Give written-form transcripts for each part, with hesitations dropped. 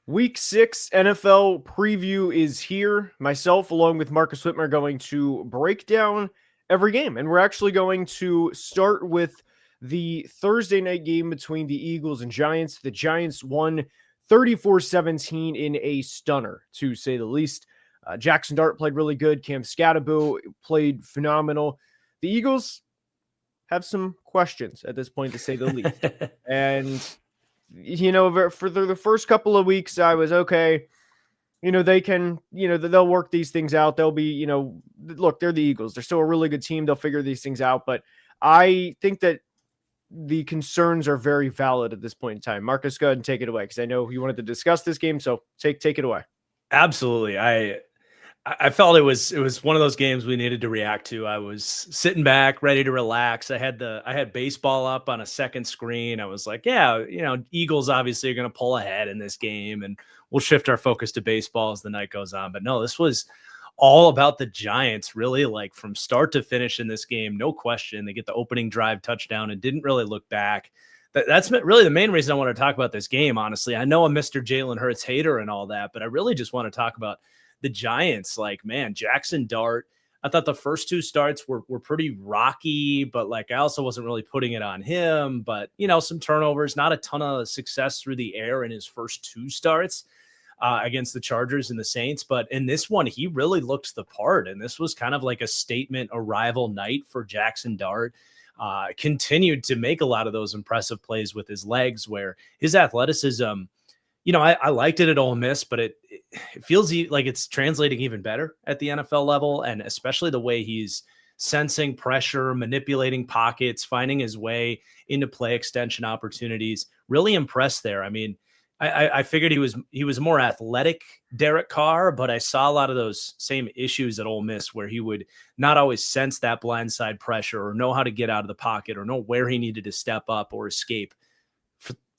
Week 6 NFL preview is here. Myself, along with Marcus Whitmer, are going to break down every game. And we're actually going to start with the Thursday night game between the Eagles and Giants. The Giants won 34-17 in a stunner, to say the least. Jackson Dart played really good. Cam Skattebo played phenomenal. The Eagles have some questions at this point, to say the least. And for the first couple of weeks, I was okay. They can, they'll work these things out. They'll be, look, they're the Eagles. They're still a really good team. They'll figure these things out. But I think that the concerns are very valid at this point in time. Marcus, go ahead and take it away, because I know you wanted to discuss this game. So take it away. Absolutely. I felt it was one of those games we needed to react to. I was sitting back, ready to relax. I had baseball up on a second screen. I was like, yeah, Eagles obviously are going to pull ahead in this game, and we'll shift our focus to baseball as the night goes on. But no, this was all about the Giants, really, like from start to finish in this game. No question. They get the opening drive touchdown and didn't really look back. That's really the main reason I want to talk about this game, honestly. I know I'm Mr. Jalen Hurts hater and all that, but I really just want to talk about the Giants. Like, man, Jackson Dart, I thought the first two starts were pretty rocky, but like I also wasn't really putting it on him. But, some turnovers, not a ton of success through the air in his first two starts against the Chargers and the Saints. But in this one, he really looked the part. And this was kind of like a statement arrival night for Jackson Dart. Continued to make a lot of those impressive plays with his legs, where his athleticism, I liked it at Ole Miss, but it feels like it's translating even better at the NFL level, and especially the way he's sensing pressure, manipulating pockets, finding his way into play extension opportunities. Really impressed there. I mean, I figured he was more athletic Derek Carr, but I saw a lot of those same issues at Ole Miss, where he would not always sense that blindside pressure or know how to get out of the pocket or know where he needed to step up or escape.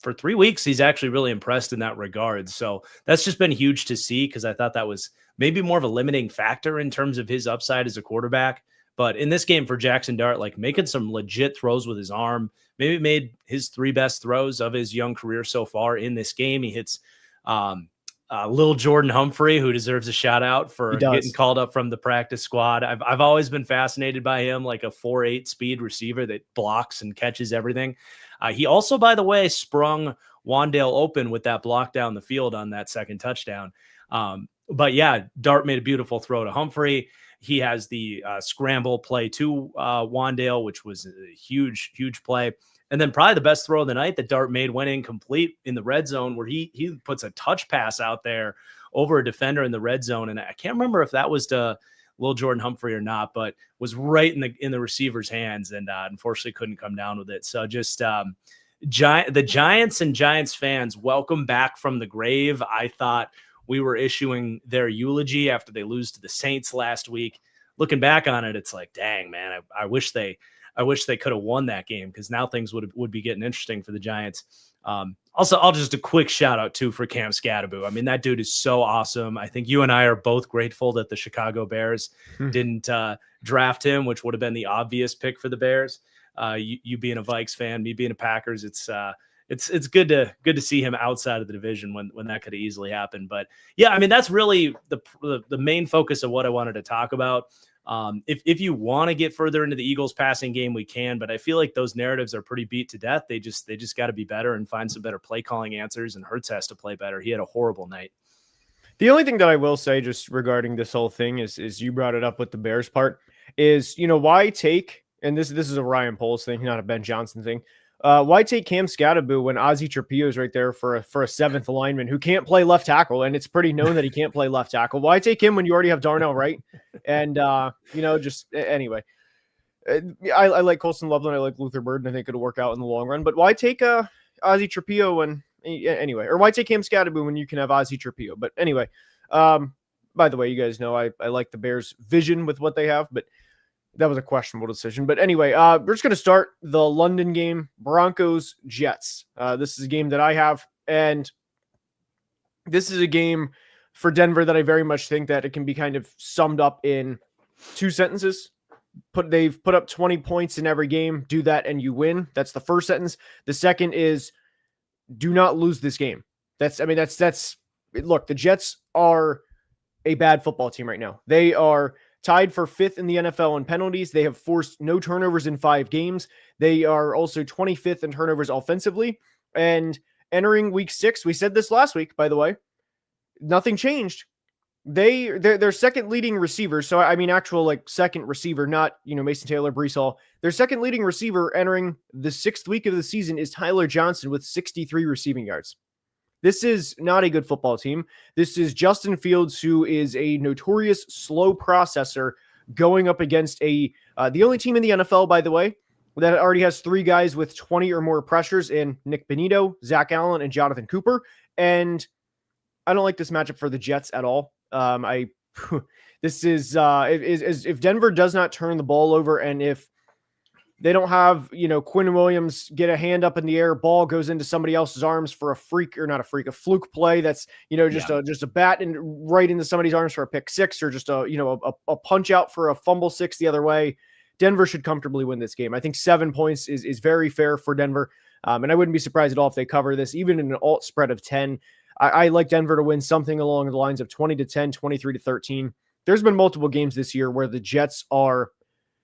For 3 weeks, he's actually really impressed in that regard. So that's just been huge to see, because I thought that was maybe more of a limiting factor in terms of his upside as a quarterback. But in this game for Jackson Dart, like making some legit throws with his arm, maybe made his 3 best throws of his young career so far in this game. He hits Lil Jordan Humphrey, who deserves a shout out for getting called up from the practice squad. I've always been fascinated by him, like a 4.8 speed receiver that blocks and catches everything. He also, by the way, sprung Wandale open with that block down the field on that second touchdown. But yeah, Dart made a beautiful throw to Humphrey. He has the scramble play to Wandale, which was a huge, huge play. And then probably the best throw of the night that Dart made went incomplete in the red zone, where he puts a touch pass out there over a defender in the red zone. And I can't remember if that was to Lil Jordan Humphrey or not, but was right in the receiver's hands, and unfortunately couldn't come down with it. So just the Giants and Giants fans, welcome back from the grave. I thought we were issuing their eulogy after they lose to the Saints last week. Looking back on it, it's like, dang, man, I wish they could have won that game, because now things would be getting interesting for the Giants. Also, I'll just a quick shout out too for Cam Skattebo. I mean, that dude is so awesome. I think you and I are both grateful that the Chicago Bears didn't draft him, which would have been the obvious pick for the Bears. You being a Vikes fan, me being a Packers, it's good to see him outside of the division when that could have easily happened. But yeah, I mean, that's really the main focus of what I wanted to talk about. If you want to get further into the Eagles passing game, we can, but I feel like those narratives are pretty beat to death. They just got to be better and find some better play calling answers, and Hurts has to play better. He had a horrible night. The only thing that I will say just regarding this whole thing is you brought it up with the Bears part is, why take, and this is a Ryan Poles thing, not a Ben Johnson thing. Why take Cam Skattebo when Ozzie Trapillo is right there for a seventh lineman who can't play left tackle, and it's pretty known that he can't play left tackle? Why take him when you already have Darnell Wright? And just anyway, I like Colston Loveland, I like Luther Burden. I think it'll work out in the long run. But why take Ozzie Trapillo or why take Cam Skattebo when you can have Ozzie Trapillo? But anyway, by the way, you guys know I like the Bears' vision with what they have, but that was a questionable decision. But anyway, we're just going to start the London game, Broncos-Jets. This is a game that I have, and this is a game for Denver that I very much think that it can be kind of summed up in 2 sentences. They've put up 20 points in every game. Do that and you win. That's the first sentence. The second is do not lose this game. That's look, the Jets are a bad football team right now. They are tied for 5th in the NFL in penalties. They have forced no turnovers in 5 games. They are also 25th in turnovers offensively. And entering week 6, we said this last week, by the way, nothing changed. Their second leading receiver. So I mean, actual like second receiver, not, Mason Taylor, Brees Hall. Their second leading receiver entering the 6th week of the season is Tyler Johnson with 63 receiving yards. This is not a good football team. This is Justin Fields, who is a notorious slow processor, going up against the only team in the NFL, by the way, that already has 3 guys with 20 or more pressures in Nick Bonito, Zach Allen, and Jonathan Cooper. And I don't like this matchup for the Jets at all. This is if Denver does not turn the ball over, and if they don't have, Quinn Williams get a hand up in the air, ball goes into somebody else's arms for a fluke play that's, just a bat and right into somebody's arms for a pick 6, or just a punch out for a fumble 6 the other way, Denver should comfortably win this game. I think 7 points is very fair for Denver. And I wouldn't be surprised at all if they cover this, even in an alt spread of 10. I like Denver to win something along the lines of 20-10, 23-13. There's been multiple games this year where the Jets are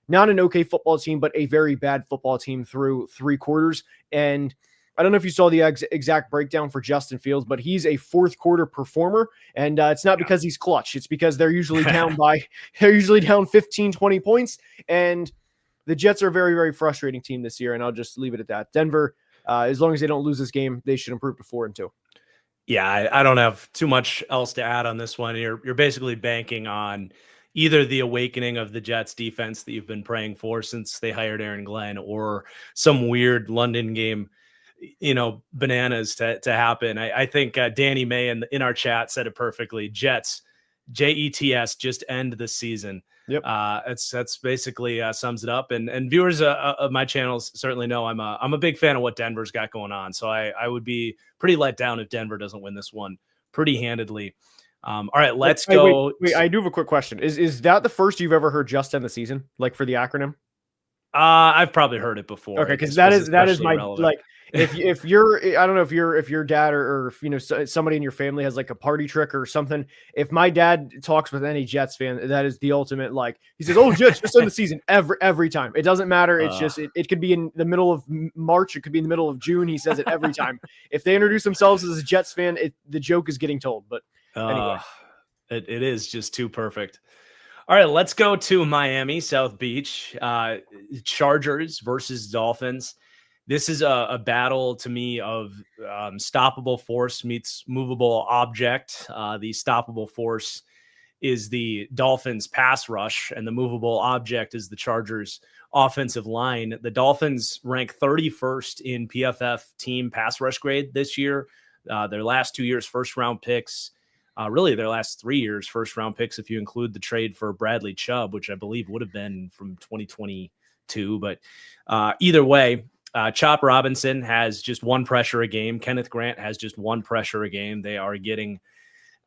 not an okay football team, but a very bad football team through 3 quarters. And I don't know if you saw the exact breakdown for Justin Fields, but he's a 4th quarter performer. And it's not because he's clutch. It's because they're usually down they're usually down 15, 20 points. And the Jets are a very, very frustrating team this year. And I'll just leave it at that. Denver, as long as they don't lose this game, they should improve to 4-2. Yeah, I don't have too much else to add on this one. You're basically banking on either the awakening of the Jets defense that you've been praying for since they hired Aaron Glenn, or some weird London game, bananas to happen. I think Danny May in our chat said it perfectly. Jets, Jets, just end the season. Yep. That's basically sums it up. And viewers of my channels certainly know I'm a big fan of what Denver's got going on. So I would be pretty let down if Denver doesn't win this one pretty handedly. All right, let's go. Wait, I do have a quick question. Is that the first you've ever heard just end the season, like for the acronym? I've probably heard it before. Okay, because that is my relevant. Like if you're, I don't know if your dad or if somebody in your family has like a party trick or something. If my dad talks with any Jets fan, that is the ultimate. Like he says, "Oh, Jets just end the season every time." It doesn't matter. It's just it could be in the middle of March. It could be in the middle of June. He says it every time. If they introduce themselves as a Jets fan, the joke is getting told. But anyway, it is just too perfect. All right, let's go to Miami, South Beach. Chargers versus Dolphins. This is a battle to me of stoppable force meets movable object. The stoppable force is the Dolphins pass rush, and the movable object is the Chargers offensive line. The Dolphins rank 31st in PFF team pass rush grade this year. Their last 2 years, first round picks. Really, their last 3 years, first round picks, if you include the trade for Bradley Chubb, which I believe would have been from 2022. But either way, Chop Robinson has just 1 pressure a game. Kenneth Grant has just 1 pressure a game. They are getting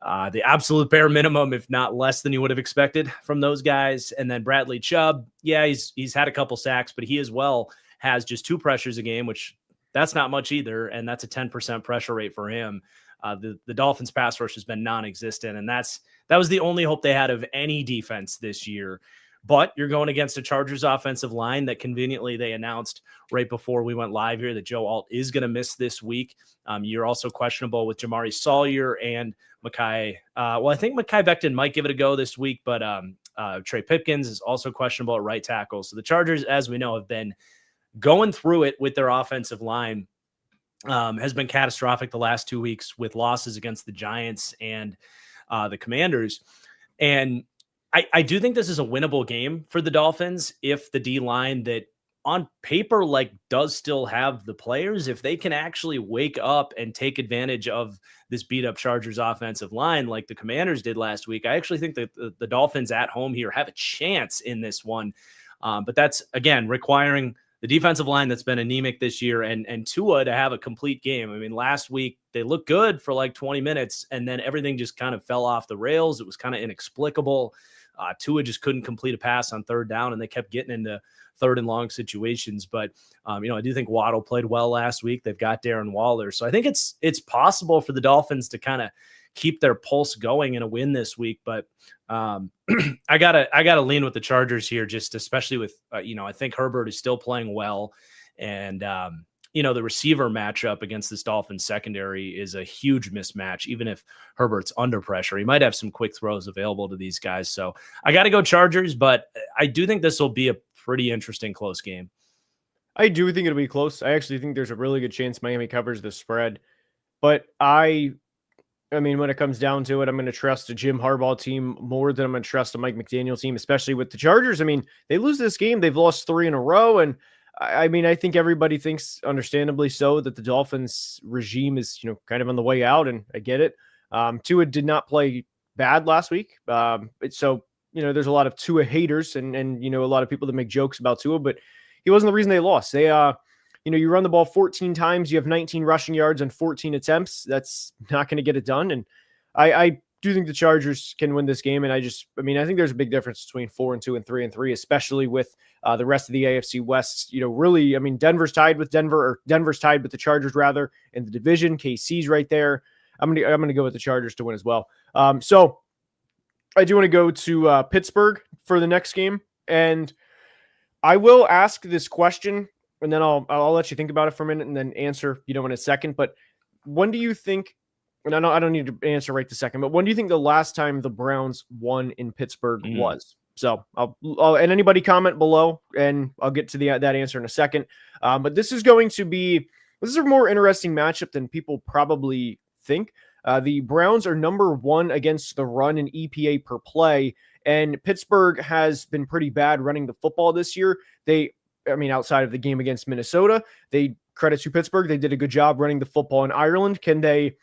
the absolute bare minimum, if not less than you would have expected from those guys. And then Bradley Chubb, yeah, he's had a couple sacks, but he as well has just 2 pressures a game, which that's not much either. And that's a 10% pressure rate for him. The Dolphins pass rush has been non-existent, and that was the only hope they had of any defense this year. But you're going against a Chargers offensive line that conveniently they announced right before we went live here that Joe Alt is going to miss this week. You're also questionable with Jamari Sawyer and Mekhi. I think Mekhi Becton might give it a go this week, but Trey Pipkins is also questionable at right tackle. So the Chargers, as we know, have been going through it with their offensive line. Has been catastrophic the last 2 weeks with losses against the Giants and the Commanders. And I do think this is a winnable game for the Dolphins if the D-line that on paper does still have the players, if they can actually wake up and take advantage of this beat-up Chargers offensive line like the Commanders did last week. I actually think that the Dolphins at home here have a chance in this one. But that's, again, requiring the defensive line that's been anemic this year and Tua to have a complete game. I mean, last week they looked good for like 20 minutes and then everything just kind of fell off the rails. It was kind of inexplicable. Tua just couldn't complete a pass on 3rd down and they kept getting into 3rd and long situations. But, I do think Waddle played well last week. They've got Darren Waller. So I think it's possible for the Dolphins to kind of keep their pulse going in a win this week. But I gotta lean with the Chargers here, just especially with I think Herbert is still playing well, and the receiver matchup against this Dolphins secondary is a huge mismatch. Even if Herbert's under pressure, he might have some quick throws available to these guys. So I got to go Chargers, but I do think this will be a pretty interesting close game. I do think it'll be close. I actually think there's a really good chance Miami covers the spread. But I mean, when it comes down to it, I'm going to trust a Jim Harbaugh team more than I'm going to trust a Mike McDaniel team, especially with the Chargers. I mean, they lose this game. They've lost 3 in a row. And I mean, I think everybody thinks, understandably so, that the Dolphins regime is, kind of on the way out, and I get it. Tua did not play bad last week. So, there's a lot of Tua haters and a lot of people that make jokes about Tua, but he wasn't the reason they lost. They, you run the ball 14 times, you have 19 rushing yards and 14 attempts. That's not going to get it done. And I do think the Chargers can win this game. And I think there's a big difference between 4-2 and 3-3, especially with the rest of the AFC West. Really, Denver's tied with the Chargers rather in the division. KC's right there. I'm gonna go with the Chargers to win as well. So I do want to go to Pittsburgh for the next game, and I will ask this question, and then I'll let you think about it for a minute and then answer, in a second. But when do you think? And I don't need to answer right this second, but when do you think the last time the Browns won in Pittsburgh was? So I'll and anybody comment below, and I'll get to that answer in a second. But this is a more interesting matchup than people probably think. The Browns are number 1 against the run in EPA per play, and Pittsburgh has been pretty bad running the football this year. Outside of the game against Minnesota, credit to Pittsburgh. They did a good job running the football in Ireland. Can they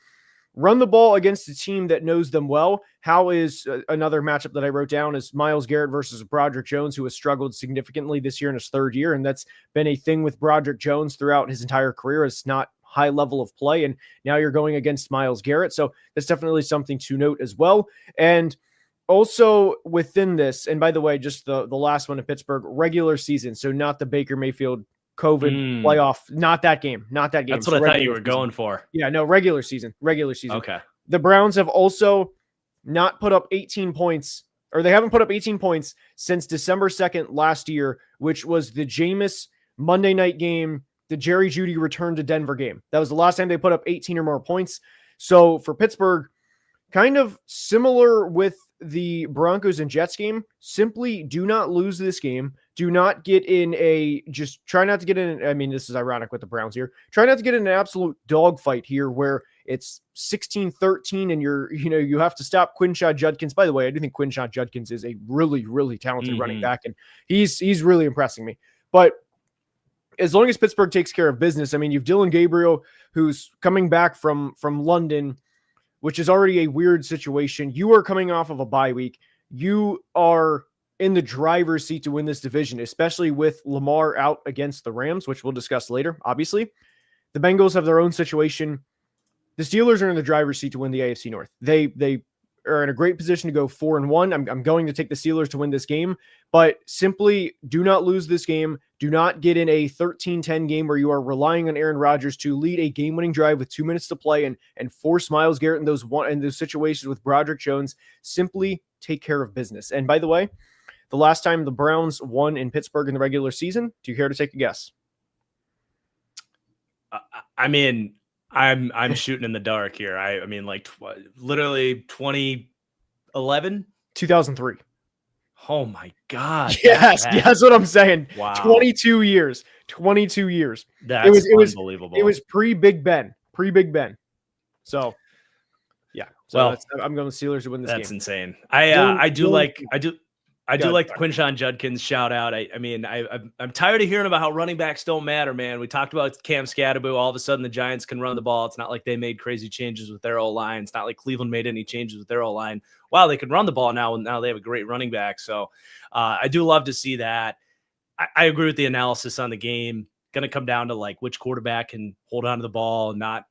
run the ball against a team that knows them well? How is another matchup that I wrote down is Myles Garrett versus Broderick Jones, who has struggled significantly this year in his 3rd year. And that's been a thing with Broderick Jones throughout his entire career. It's not high level of play. And now you're going against Myles Garrett. So that's definitely something to note as well. And also within this, and by the way, just the last one in Pittsburgh, regular season. So not the Baker Mayfield COVID playoff, not that game. That's what I thought you were going for. Yeah, no, regular season. Okay. The Browns have also not put up 18 points, or they haven't put up 18 points since December 2nd last year, which was the Jameis Monday night game, the Jerry Jeudy return to Denver game. That was the last time they put up 18 or more points. So for Pittsburgh, kind of similar with the Broncos and Jets game, simply do not lose this game. Do not get try not to get in. This is ironic with the Browns here. Try not to get in an absolute dogfight here where it's 16-13 and you have to stop Quinshon Judkins. By the way, I do think Quinshon Judkins is a really, really talented running back, and he's really impressing me. But as long as Pittsburgh takes care of business, you've Dylan Gabriel, who's coming back from London, which is already a weird situation. You are coming off of a bye week. You are in the driver's seat to win this division, especially with Lamar out against the Rams, which we'll discuss later. Obviously, the Bengals have their own situation. The Steelers are in the driver's seat to win the AFC North. They are in a great position to go 4-1. I'm going to take the Steelers to win this game, but simply do not lose this game. Do not get in a 13-10 game where you are relying on Aaron Rodgers to lead a game-winning drive with 2 minutes to play and force Myles Garrett in those situations with Broderick Jones. Simply take care of business. And by the way, the last time the Browns won in Pittsburgh in the regular season, do you care to take a guess? I'm shooting in the dark here. Literally 2011, 2003. Oh my God. Yes, that's what I'm saying. Wow. 22 years. That's unbelievable. It was pre-Big Ben. So, yeah. So I'm going with Steelers to win this game. That's insane. I do like the Quinshon Judkins shout out. I'm tired of hearing about how running backs don't matter, man. We talked about Cam Scatterbo. All of a sudden, the Giants can run the ball. It's not like they made crazy changes with their O-line. It's not like Cleveland made any changes with their O-line. Wow, they can run the ball now, and now they have a great running back. So I do love to see that. I agree with the analysis on the game. Going to come down to which quarterback can hold on to the ball and not,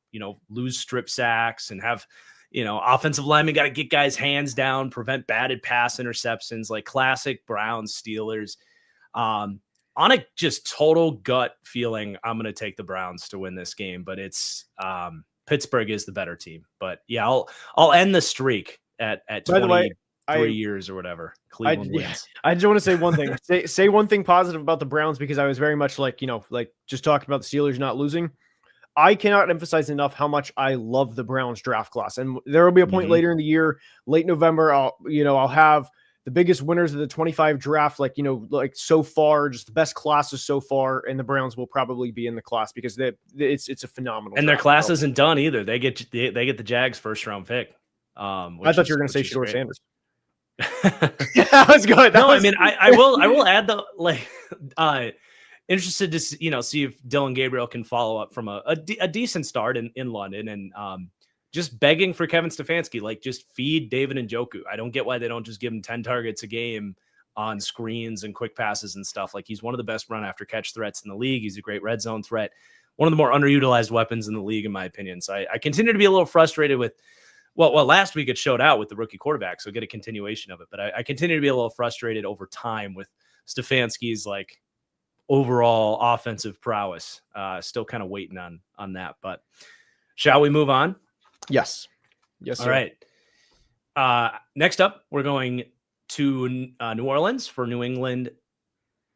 lose strip sacks and have – offensive linemen got to get guys' hands down, prevent batted pass interceptions, like classic Browns Steelers. On a just total gut feeling, I'm going to take the Browns to win this game, but it's Pittsburgh is the better team. But yeah, I'll end the streak at By the way, 23 years or whatever. Cleveland wins. I just want to say one thing. say one thing positive about the Browns, because I was very much like, just talking about the Steelers not losing. I cannot emphasize enough how much I love the Browns draft class. And there will be a point later in the year, late November, I'll have the biggest winners of the 25 draft, like so far, just the best classes so far, and the Browns will probably be in the class because it's a phenomenal. And their class isn't done either. They get the Jags first round pick. I thought you were going to say Shedeur Sanders. Yeah, that was good. I will add interested to see if Dylan Gabriel can follow up from a decent start in London, and just begging for Kevin Stefanski, just feed David Njoku. I don't get why they don't just give him 10 targets a game on screens and quick passes and stuff. He's one of the best run after catch threats in the league. He's a great red zone threat, one of the more underutilized weapons in the league, in my opinion. So I continue to be a little frustrated with, well, last week it showed out with the rookie quarterback, so get a continuation of it. But I continue to be a little frustrated over time with Stefanski's overall offensive prowess. Still kind of waiting on that. But shall we move on? Yes. Yes, sir. All right. Next up, we're going to New Orleans for New England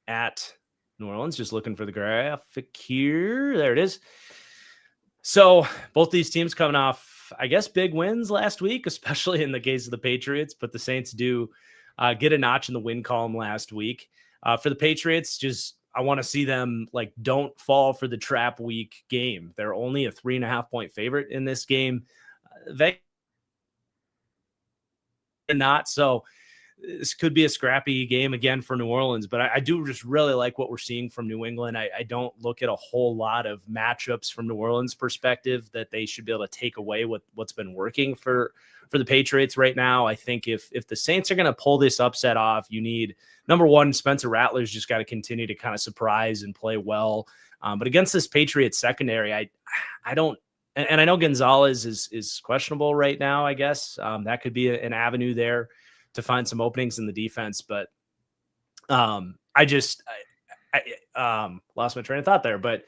at New Orleans. Just looking for the graphic here. There it is. So both these teams coming off, I guess, big wins last week, especially in the case of the Patriots, but the Saints do get a notch in the win column last week. For the Patriots, I want to see them don't fall for the trap week game. They're only a 3.5-point favorite in this game. They not. So this could be a scrappy game again for New Orleans, but I do just really like what we're seeing from New England. I don't look at a whole lot of matchups from New Orleans perspective that they should be able to take away what's been working for the Patriots right now. I think if the Saints are going to pull this upset off, you need, number one, Spencer Rattler's just got to continue to kind of surprise and play well. But against this Patriots secondary, I don't, and I know Gonzalez is questionable right now, I guess. That could be an avenue there to find some openings in the defense. But I lost my train of thought there. But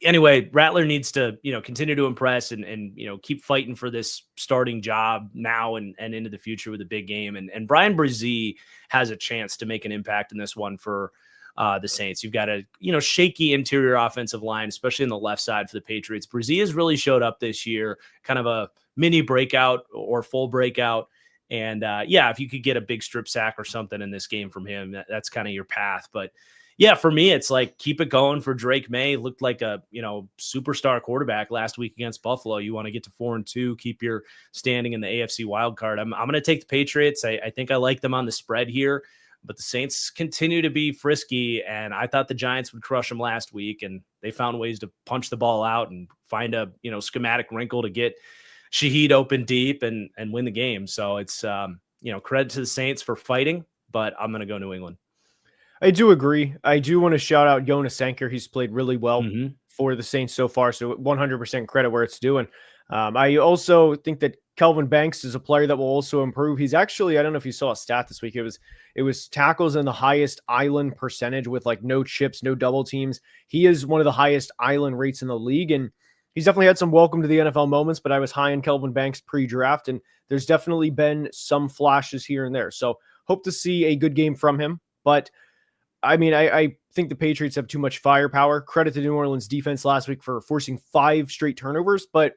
anyway, Rattler needs to, continue to impress and keep fighting for this starting job now and into the future with a big game. And Brian Brzee has a chance to make an impact in this one for the Saints. You've got a, shaky interior offensive line, especially in the left side for the Patriots. Brzee has really showed up this year, kind of a mini breakout or full breakout. And if you could get a big strip sack or something in this game from him, that's kind of your path. But yeah, for me, it's keep it going for Drake May. Looked like a, superstar quarterback last week against Buffalo. You want to get to 4-2, keep your standing in the AFC wild card. I'm going to take the Patriots. I think I like them on the spread here, but the Saints continue to be frisky. And I thought the Giants would crush them last week, and they found ways to punch the ball out and find a, schematic wrinkle to get Shaheed open deep and win the game. So it's, credit to the Saints for fighting, but I'm going to go New England. I do agree. I do want to shout out Jonas Sanker. He's played really well for the Saints so far. So 100% credit where it's due. I also think that Kelvin Banks is a player that will also improve. He's actually, I don't know if you saw a stat this week. It was tackles in the highest island percentage with no chips, no double teams. He is one of the highest island rates in the league. And he's definitely had some welcome to the NFL moments, but I was high on Kelvin Banks pre-draft, and there's definitely been some flashes here and there. So hope to see a good game from him. But I think the Patriots have too much firepower. Credit to New Orleans defense last week for forcing 5 straight turnovers. But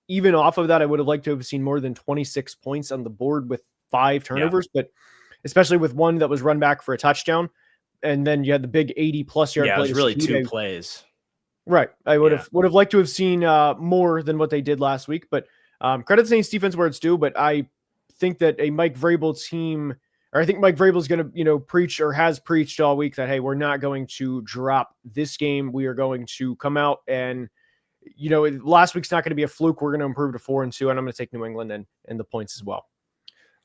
even off of that, I would have liked to have seen more than 26 points on the board with 5 turnovers, but especially with one that was run back for a touchdown. And then you had the big 80-plus yard play. Yeah, it was really 2 plays. Right. I would have liked to have seen more than what they did last week. But credit to Saints defense where it's due. But I think that a Mike Vrabel team, or I think Mike Vrabel is going to, preach or has preached all week that, hey, we're not going to drop this game. We are going to come out and, last week's not going to be a fluke. We're going to improve to 4-2, and I'm going to take New England and the points as well.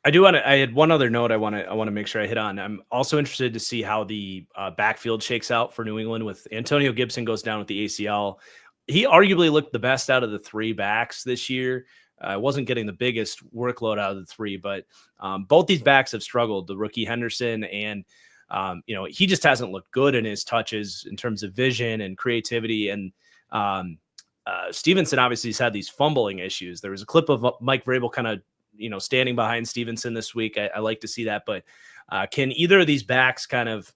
I had one other note I want to make sure I hit on. I'm also interested to see how the backfield shakes out for New England with Antonio Gibson goes down with the ACL. He arguably looked the best out of the 3 backs this year. Wasn't getting the biggest workload out of the 3, but both these backs have struggled. The rookie Henderson and he just hasn't looked good in his touches in terms of vision and creativity. And Stevenson obviously has had these fumbling issues. There was a clip of Mike Vrabel kind of, standing behind Stevenson this week. I like to see that, but can either of these backs kind of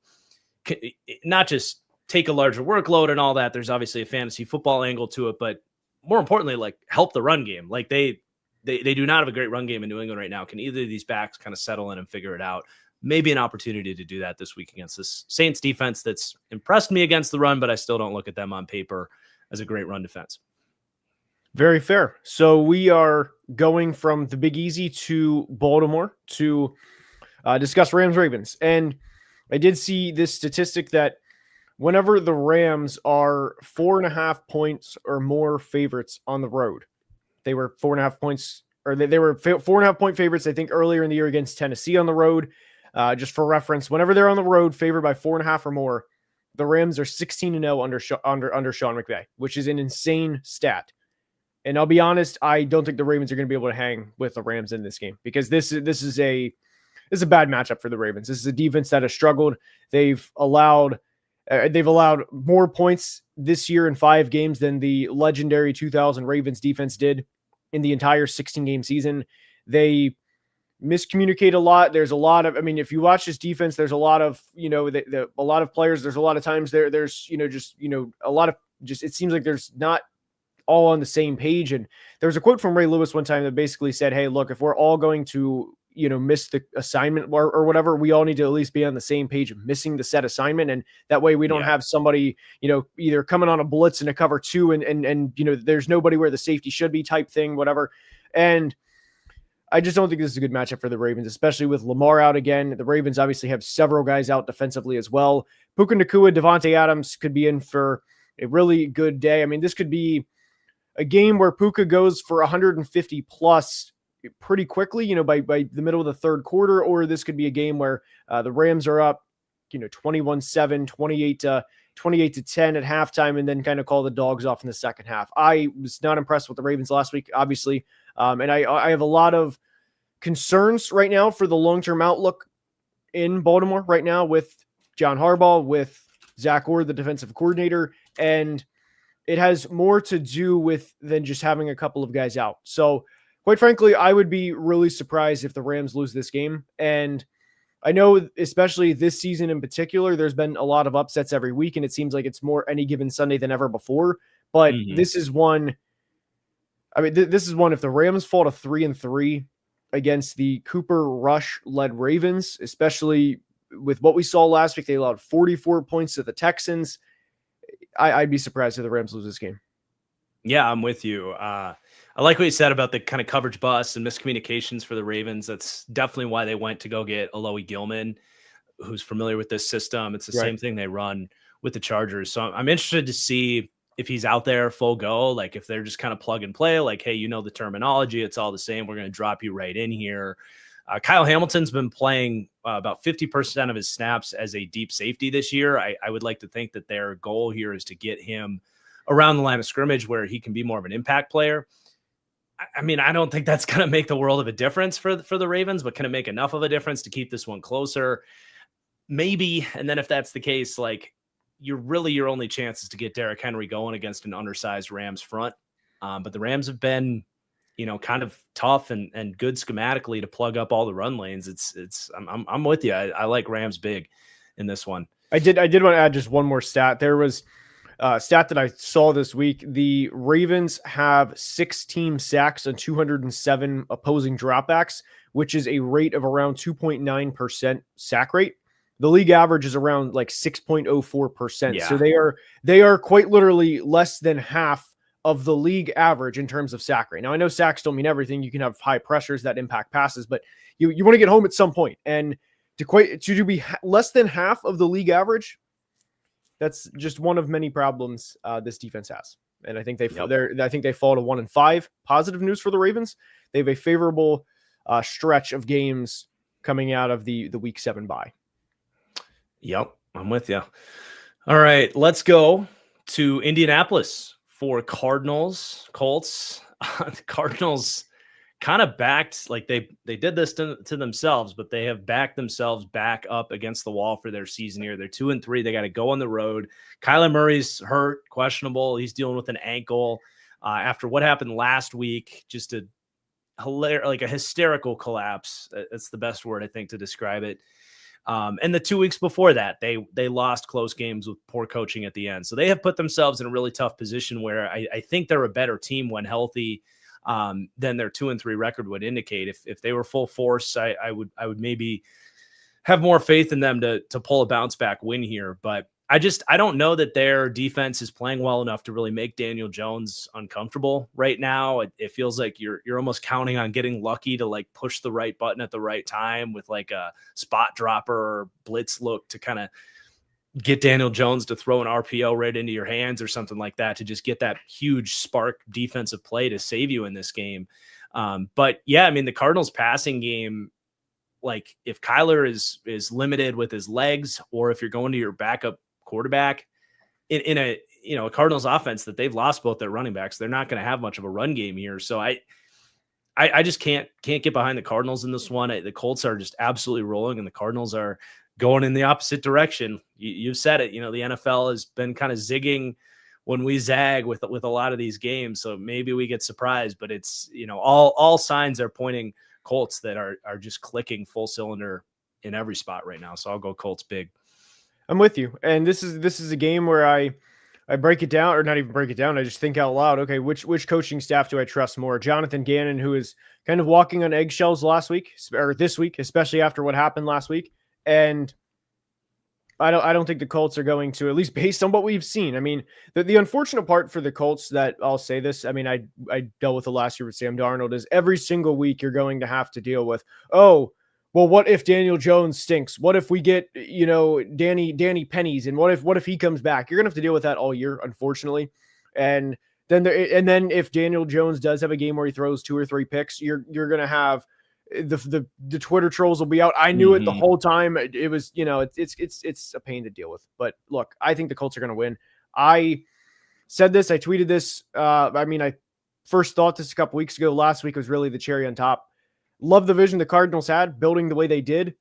not just take a larger workload and all that? There's obviously a fantasy football angle to it, but more importantly, like help the run game. Like they do not have a great run game in New England right now. Can either of these backs kind of settle in and figure it out? Maybe an opportunity to do that this week against this Saints defense that's impressed me against the run, but I still don't look at them on paper as a great run defense. Very fair. So we are going from the Big Easy to Baltimore to discuss Rams-Ravens. And I did see this statistic that whenever the Rams are 4.5 points or more favorites on the road, they were 4.5 points, or they were 4.5 point favorites, I think, earlier in the year against Tennessee on the road. Just for reference, whenever they're on the road favored by 4.5 or more, the Rams are 16-0 under Sean McVay, which is an insane stat. And I'll be honest, I don't think the Ravens are going to be able to hang with the Rams in this game, because this is a bad matchup for the Ravens. This is a defense that has struggled. They've allowed more points this year in 5 games than the legendary 2000 Ravens defense did in the entire 16-game season. They miscommunicate a lot. There's a lot of, if you watch this defense, there's a lot of, a lot of players. There's a lot of times there's a lot of it seems like there's not all on the same page. And there was a quote from Ray Lewis one time that basically said, hey, look, if we're all going to, miss the assignment or whatever, we all need to at least be on the same page of missing the set assignment. And that way we don't have somebody, either coming on a blitz in a cover 2 and there's nobody where the safety should be type thing, whatever. And I just don't think this is a good matchup for the Ravens, especially with Lamar out again. The Ravens obviously have several guys out defensively as well. Puka Nacua, Devontae Adams could be in for a really good day. This could be a game where Puka goes for 150 plus pretty quickly, by the middle of the third quarter, or this could be a game where the Rams are up, 21-7, 28-10 at halftime, and then kind of call the dogs off in the second half. I was not impressed with the Ravens last week, obviously. And I have a lot of concerns right now for the long-term outlook in Baltimore right now with John Harbaugh, with Zach Orr, the defensive coordinator, and it has more to do with than just having a couple of guys out. So quite frankly, I would be really surprised if the Rams lose this game. And I know, especially this season in particular, there's been a lot of upsets every week, and it seems like it's more any given Sunday than ever before. But this is one. This is one. If the Rams fall to 3-3 against the Cooper Rush-led Ravens, especially with what we saw last week, they allowed 44 points to the Texans. I'd be surprised if the Rams lose this game. Yeah, I'm with you. I like what you said about the kind of coverage busts and miscommunications for the Ravens. That's definitely why they went to go get Alohi Gilman, who's familiar with this system. It's the same thing they run with the Chargers. So I'm interested to see if he's out there full go, like if they're just kind of plug and play, like, hey, the terminology, it's all the same. We're going to drop you right in here. Kyle Hamilton's been playing about 50% of his snaps as a deep safety this year. I would like to think that their goal here is to get him around the line of scrimmage where he can be more of an impact player. I don't think that's going to make the world of a difference for the Ravens, but can it make enough of a difference to keep this one closer? Maybe. And then if that's the case, like, your only chance is to get Derrick Henry going against an undersized Rams front. But the Rams have been, kind of tough and good schematically to plug up all the run lanes. I'm with you. I like Rams big in this one. I did want to add just one more stat. There was a stat that I saw this week. The Ravens have 6 team sacks and 207 opposing dropbacks, which is a rate of around 2.9% sack rate. The league average is around like 6.04%. Yeah. So they are quite literally less than half of the league average in terms of sack rate. Now, I know sacks don't mean everything. You can have high pressures that impact passes, but you want to get home at some point. And to be less than half of the league average, that's just one of many problems this defense has. And I think they fall to 1-5. Positive news for the Ravens. They have a favorable stretch of games coming out of the week 7 bye. Yep, I'm with you. All right, let's go to Indianapolis for Cardinals, Colts. The Cardinals kind of backed, like they did this to themselves, but they have backed themselves back up against the wall for their season here. They're 2-3. They got to go on the road. Kyler Murray's hurt, questionable. He's dealing with an ankle. after what happened last week. Just a hysterical collapse. That's the best word I think to describe it. And the 2 weeks before that, they lost close games with poor coaching at the end. So they have put themselves in a really tough position where I think they're a better team when healthy than their 2-3 record would indicate. If they were full force, I would maybe have more faith in them to pull a bounce back win here. But I don't know that their defense is playing well enough to really make Daniel Jones uncomfortable right now. It feels like you're almost counting on getting lucky to like push the right button at the right time with like a spot dropper or blitz look to kind of get Daniel Jones to throw an RPO right into your hands or something like that to just get that huge spark defensive play to save you in this game. But yeah, I mean, the Cardinals passing game, like if Kyler is limited with his legs, or if you're going to your backup quarterback in a Cardinals offense that they've lost both their running backs, they're not going to have much of a run game here. So I just can't get behind the Cardinals in this one. The Colts are just absolutely rolling, and the Cardinals are going in the opposite direction. You've said it. The NFL has been kind of zigging when we zag with a lot of these games. So maybe we get surprised, but it's all signs are pointing Colts that are just clicking full cylinder in every spot right now. So I'll go Colts big. I'm with you. And this is a game where I break it down, or not even break it down. I just think out loud. Okay, which coaching staff do I trust more? Jonathan Gannon, who is kind of walking on eggshells this week, especially after what happened last week. And I don't think the Colts are going to, at least based on what we've seen. I mean, the unfortunate part for the Colts, that I'll say this, I mean, I dealt with it last year with Sam Darnold, is every single week you're going to have to deal with, well, what if Daniel Jones stinks? What if we get, Danny Pennies? And what if he comes back? You're going to have to deal with that all year, unfortunately. And then if Daniel Jones does have a game where he throws 2 or 3 picks, you're going to have the Twitter trolls will be out. I knew it the whole time. It was, it's a pain to deal with. But look, I think the Colts are going to win. I said this, I tweeted this. I first thought this a couple weeks ago. Last week was really the cherry on top. Love the vision the Cardinals had building the way they did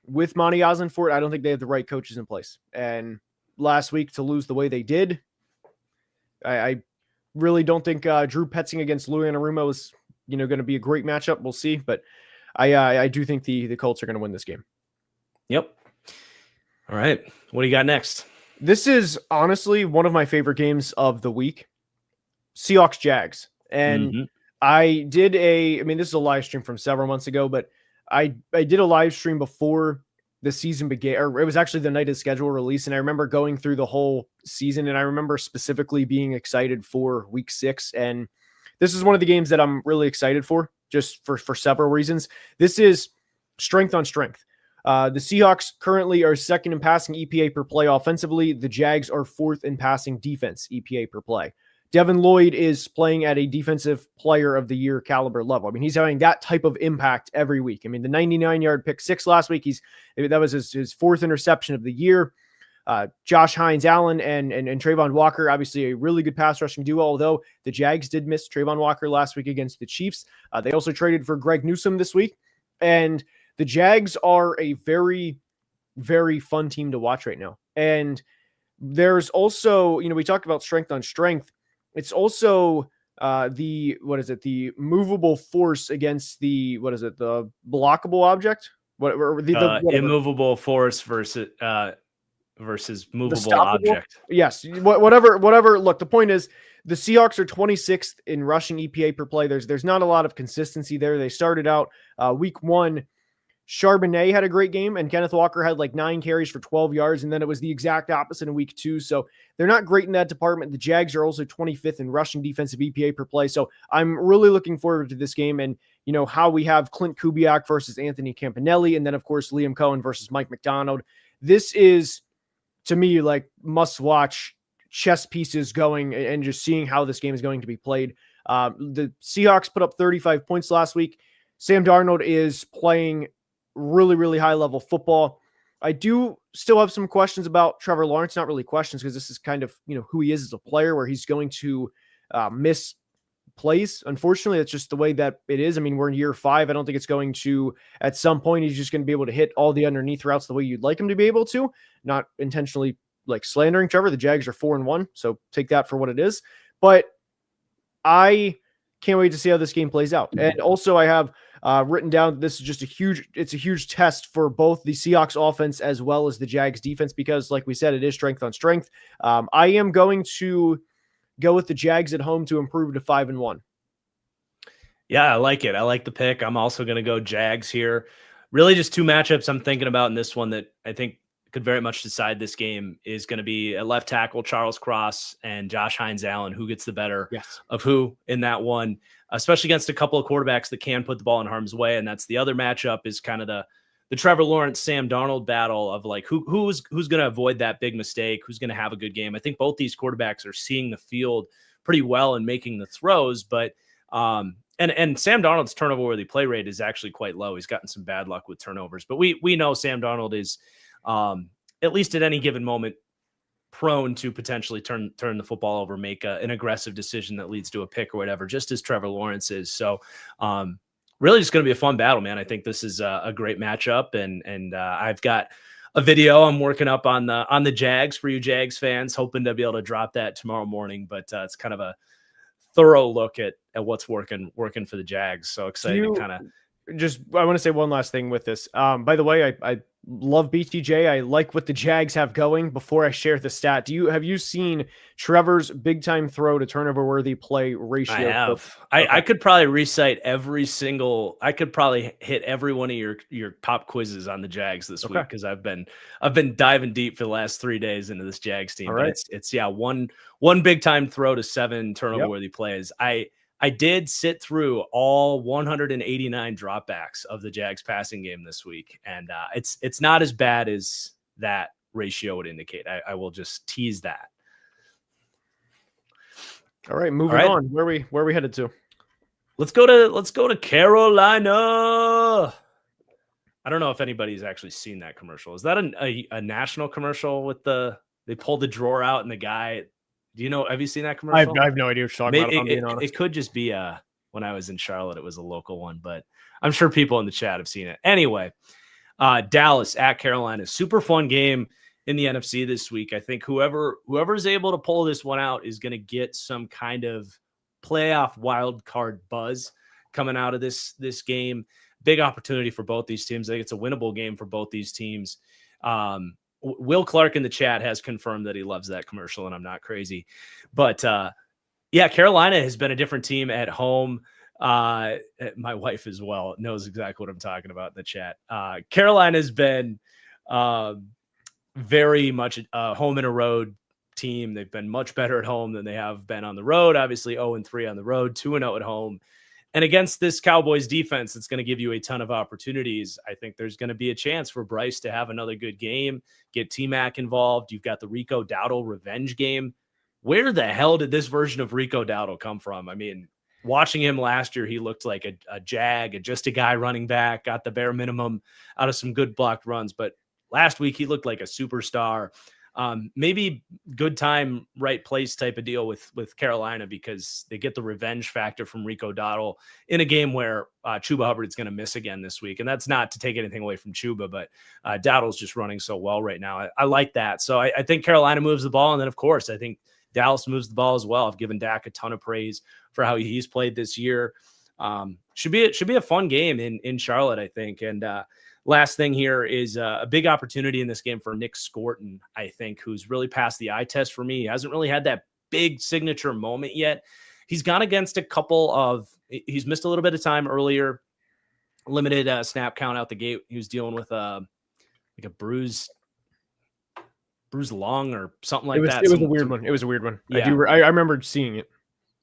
with Monty Ossenfort. I don't think they have the right coaches in place. And last week to lose the way they did, I really don't think Drew Petzing against Lou Anarumo is going to be a great matchup. We'll see, but I do think the Colts are going to win this game. Yep. All right. What do you got next? This is honestly one of my favorite games of the week. Seahawks Jags. And I did this is a live stream from several months ago, but I did a live stream before the season began, or it was actually the night of schedule release. And I remember going through the whole season, and I remember specifically being excited for week 6. And this is one of the games that I'm really excited for, just for several reasons. This is strength on strength. The Seahawks currently are second in passing EPA per play offensively. The Jags are 4th in passing defense EPA per play. Devin Lloyd is playing at a defensive player of the year caliber level. I mean, he's having that type of impact every week. I mean, the 99-yard pick 6 last week, that was his 4th interception of the year. Josh Hines-Allen and Trayvon Walker, obviously a really good pass rushing duo, although the Jags did miss Trayvon Walker last week against the Chiefs. They also traded for Greg Newsome this week. And the Jags are a very, very fun team to watch right now. And there's also, we talked about strength on strength. It's also the movable force against the blockable object? The immovable force versus movable object. Yes, whatever. Look, the point is the Seahawks are 26th in rushing EPA per play. There's not a lot of consistency there. They started out week 1. Charbonnet had a great game, and Kenneth Walker had like 9 carries for 12 yards, and then it was the exact opposite in week 2. So they're not great in that department. The Jags are also 25th in rushing defensive EPA per play. So I'm really looking forward to this game, and how we have Clint Kubiak versus Anthony Campanelli, and then of course Liam Cohen versus Mike McDonald. This is, to me, like must-watch chess pieces going, and just seeing how this game is going to be played. The Seahawks put up 35 points last week. Sam Darnold is playing really, really high level football. I do still have some questions about Trevor Lawrence, not really questions, because this is kind of, who he is as a player, where he's going to miss plays. Unfortunately, that's just the way that it is. I mean, we're in year 5. I don't think it's going to, at some point, he's just going to be able to hit all the underneath routes the way you'd like him to be able to, not intentionally like slandering Trevor. The Jags are 4-1, so take that for what it is. But I can't wait to see how this game plays out. And also, I have written down this is just it's a huge test for both the Seahawks offense as well as the Jags defense because, like we said, it is strength on strength. I am going to go with the Jags at home to improve to 5-1. Yeah, I like it. I like the pick. I'm also going to go Jags here. Really just two matchups I'm thinking about in this one that I think could very much decide this game is going to be at left tackle, Charles Cross and Josh Hines-Allen. Who gets the better of who in that one, especially against a couple of quarterbacks that can put the ball in harm's way. And that's the other matchup is kind of the Trevor Lawrence, Sam Darnold battle of like who's going to avoid that big mistake, who's going to have a good game. I think both these quarterbacks are seeing the field pretty well and making the throws, but and Sam Darnold's turnover-worthy play rate is actually quite low. He's gotten some bad luck with turnovers, but we know Sam Darnold is at least at any given moment prone to potentially turn the football over, make an aggressive decision that leads to a pick or whatever, just as Trevor Lawrence is. So really just going to be a fun battle, man. I think this is a great matchup, and I've got a video I'm working up on the Jags for you Jags fans, hoping to be able to drop that tomorrow morning, but it's kind of a thorough look at what's working for the Jags. So excited to kind of I want to say one last thing with this. By the way, I love BTJ. I like what the Jags have going. Before I share the stat, have you seen Trevor's big time throw to turnover worthy play ratio? I have. I could probably recite I could probably hit every one of your pop quizzes on the Jags this week because I've been diving deep for the last 3 days into this Jags team. But it's one big time throw to 7 turnover worthy plays. I did sit through all 189 dropbacks of the Jags passing game this week, and it's not as bad as that ratio would indicate. I will just tease that. All right, moving on. Where are we headed to? Let's go to Carolina. I don't know if anybody's actually seen that commercial. Is that a national commercial with they pulled the drawer out and the guy? Do you know? Have you seen that commercial? I have no idea what you're talking about. If I'm being honest. It could just be when I was in Charlotte, it was a local one, but I'm sure people in the chat have seen it. Anyway, Dallas at Carolina, super fun game in the NFC this week. I think whoever's able to pull this one out is going to get some kind of playoff wild card buzz coming out of this game. Big opportunity for both these teams. I think it's a winnable game for both these teams. Will Clark in the chat has confirmed that he loves that commercial, and I'm not crazy. But Carolina has been a different team at home. My wife as well knows exactly what I'm talking about in the chat. Carolina has been very much a home and a road team. They've been much better at home than they have been on the road. Obviously 0-3 on the road, 2-0 at home. And against this Cowboys defense, it's going to give you a ton of opportunities. I think there's going to be a chance for Bryce to have another good game, get T-Mac involved. You've got the Rico Dowdle revenge game. Where the hell did this version of Rico Dowdle come from? I mean, watching him last year, he looked like a jag, just a guy running back, got the bare minimum out of some good blocked runs. But last week, he looked like a superstar. Maybe good time, right place type of deal with Carolina because they get the revenge factor from Rico Dowdle in a game where Chuba Hubbard's going to miss again this week. And that's not to take anything away from Chuba, but Dowdle's just running so well right now. I like that. So I think Carolina moves the ball. And then, of course, I think Dallas moves the ball as well. I've given Dak a ton of praise for how he's played this year. Should be a fun game in Charlotte, I think. And last thing here is a big opportunity in this game for Nick Scorton, I think, who's really passed the eye test for me. He hasn't really had that big signature moment yet. He's gone against he's missed a little bit of time earlier, limited snap count out the gate. He was dealing with like a bruised lung or something like that. It was a weird one. It was a weird one. Yeah. I remember seeing it.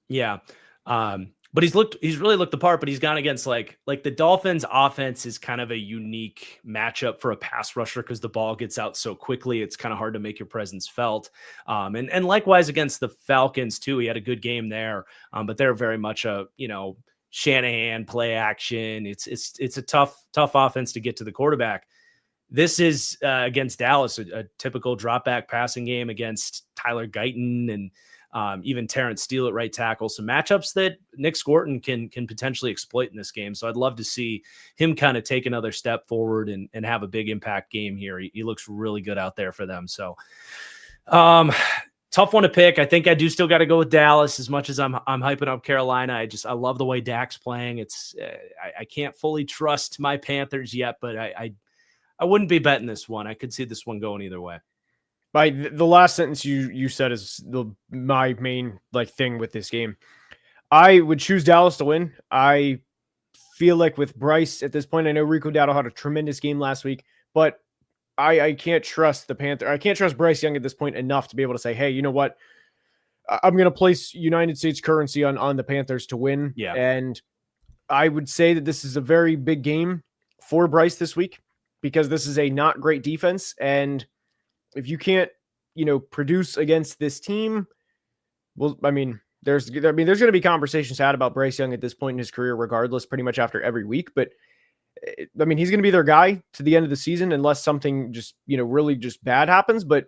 Yeah. But he's really looked the part, but he's gone against like the Dolphins offense is kind of a unique matchup for a pass rusher because the ball gets out so quickly. It's kind of hard to make your presence felt. And likewise against the Falcons too, he had a good game there. But they're very much a, Shanahan play action. It's a tough offense to get to the quarterback. This is against Dallas, a typical drop back passing game against Tyler Guyton and even Terrence Steele at right tackle, some matchups that Nick Scorton can potentially exploit in this game. So I'd love to see him kind of take another step forward and have a big impact game here. He looks really good out there for them. So tough one to pick. I think I do still got to go with Dallas as much as I'm hyping up Carolina. I love the way Dak's playing. It's I can't fully trust my Panthers yet, but I wouldn't be betting this one. I could see this one going either way. By the last sentence you said is my main thing with this game. I would choose Dallas to win. I feel like with Bryce at this point, I know Rico Dowdle had a tremendous game last week, but I can't trust the Panther. I can't trust Bryce Young at this point enough to be able to say, hey, you know what? I'm going to place United States currency on the Panthers to win. Yeah. And I would say that this is a very big game for Bryce this week because this is a not great defense. And if you can't, produce against this team, well, there's going to be conversations had about Bryce Young at this point in his career, regardless, pretty much after every week. But he's going to be their guy to the end of the season, unless something just, really just bad happens. But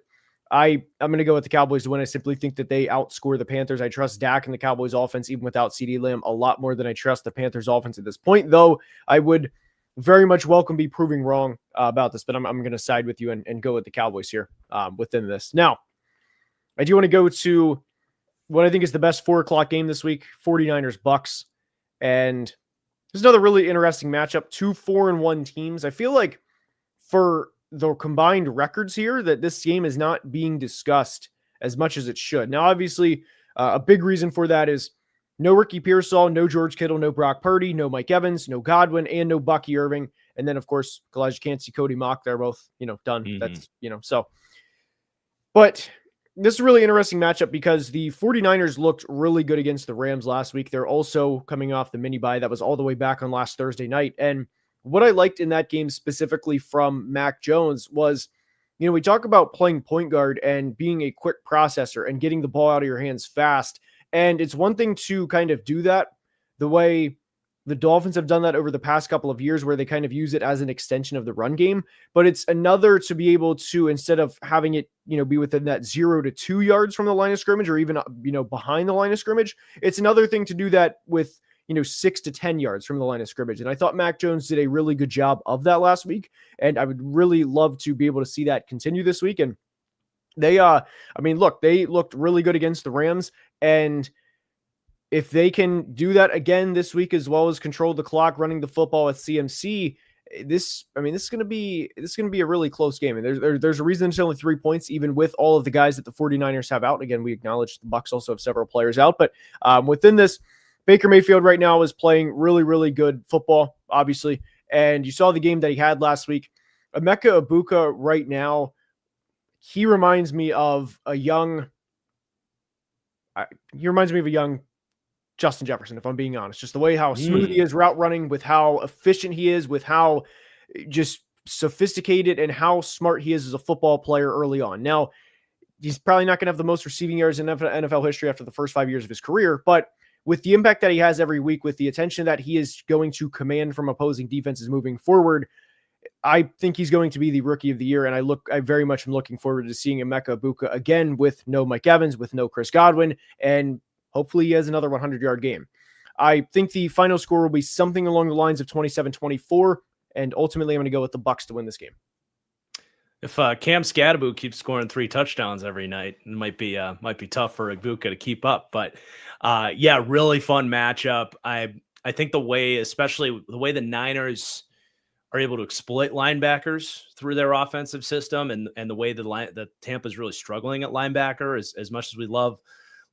I'm going to go with the Cowboys to win. I simply think that they outscore the Panthers. I trust Dak and the Cowboys offense, even without CeeDee Lamb, a lot more than I trust the Panthers offense at this point, though I would very much welcome be proving wrong about this, but I'm going to side with you and go with the Cowboys here within this. Now, I do want to go to what I think is the best 4:00 game this week, 49ers Bucks. And this is another really interesting matchup, 2 4-1 teams. I feel like for the combined records here that this game is not being discussed as much as it should. Now, obviously, a big reason for that is no Ricky Pearsall, no George Kittle, no Brock Purdy, no Mike Evans, no Godwin, and no Bucky Irving. And then, of course, Elijah Cansey, Cody Mock, they're both, done. Mm-hmm. That's, so. But this is a really interesting matchup because the 49ers looked really good against the Rams last week. They're also coming off the mini bye that was all the way back on last Thursday night. And what I liked in that game specifically from Mac Jones was, we talk about playing point guard and being a quick processor and getting the ball out of your hands fast. And it's one thing to kind of do that the way the Dolphins have done that over the past couple of years, where they kind of use it as an extension of the run game. But it's another to be able to, instead of having it, be within that 0 to 2 yards from the line of scrimmage, or even, behind the line of scrimmage, it's another thing to do that with, 6 to 10 yards from the line of scrimmage. And I thought Mac Jones did a really good job of that last week. And I would really love to be able to see that continue this week. And they, they looked really good against the Rams. And if they can do that again this week, as well as control the clock, running the football with CMC, this is going to be a really close game. And there's a reason it's only 3 points, even with all of the guys that the 49ers have out. Again, we acknowledge the Bucs also have several players out, but within this, Baker Mayfield right now is playing really, really good football, obviously. And you saw the game that he had last week. Emeka Egbuka right now, he reminds me of a young Justin Jefferson, if I'm being honest. Just the way how smooth he is route running, with how efficient he is, with how just sophisticated and how smart he is as a football player early on. Now, he's probably not going to have the most receiving yards in NFL history after the first 5 years of his career, but with the impact that he has every week, with the attention that he is going to command from opposing defenses moving forward, I think he's going to be the rookie of the year. And I very much am looking forward to seeing Emeka Egbuka again with no Mike Evans, with no Chris Godwin, and hopefully he has another 100-yard game. I think the final score will be something along the lines of 27-24, and ultimately I'm going to go with the Bucs to win this game. If Cam Scadaboo keeps scoring 3 touchdowns every night, it might be tough for Egbuka to keep up. But really fun matchup. I think especially the way the Niners are able to exploit linebackers through their offensive system, and the way that Tampa's really struggling at linebacker, as much as we love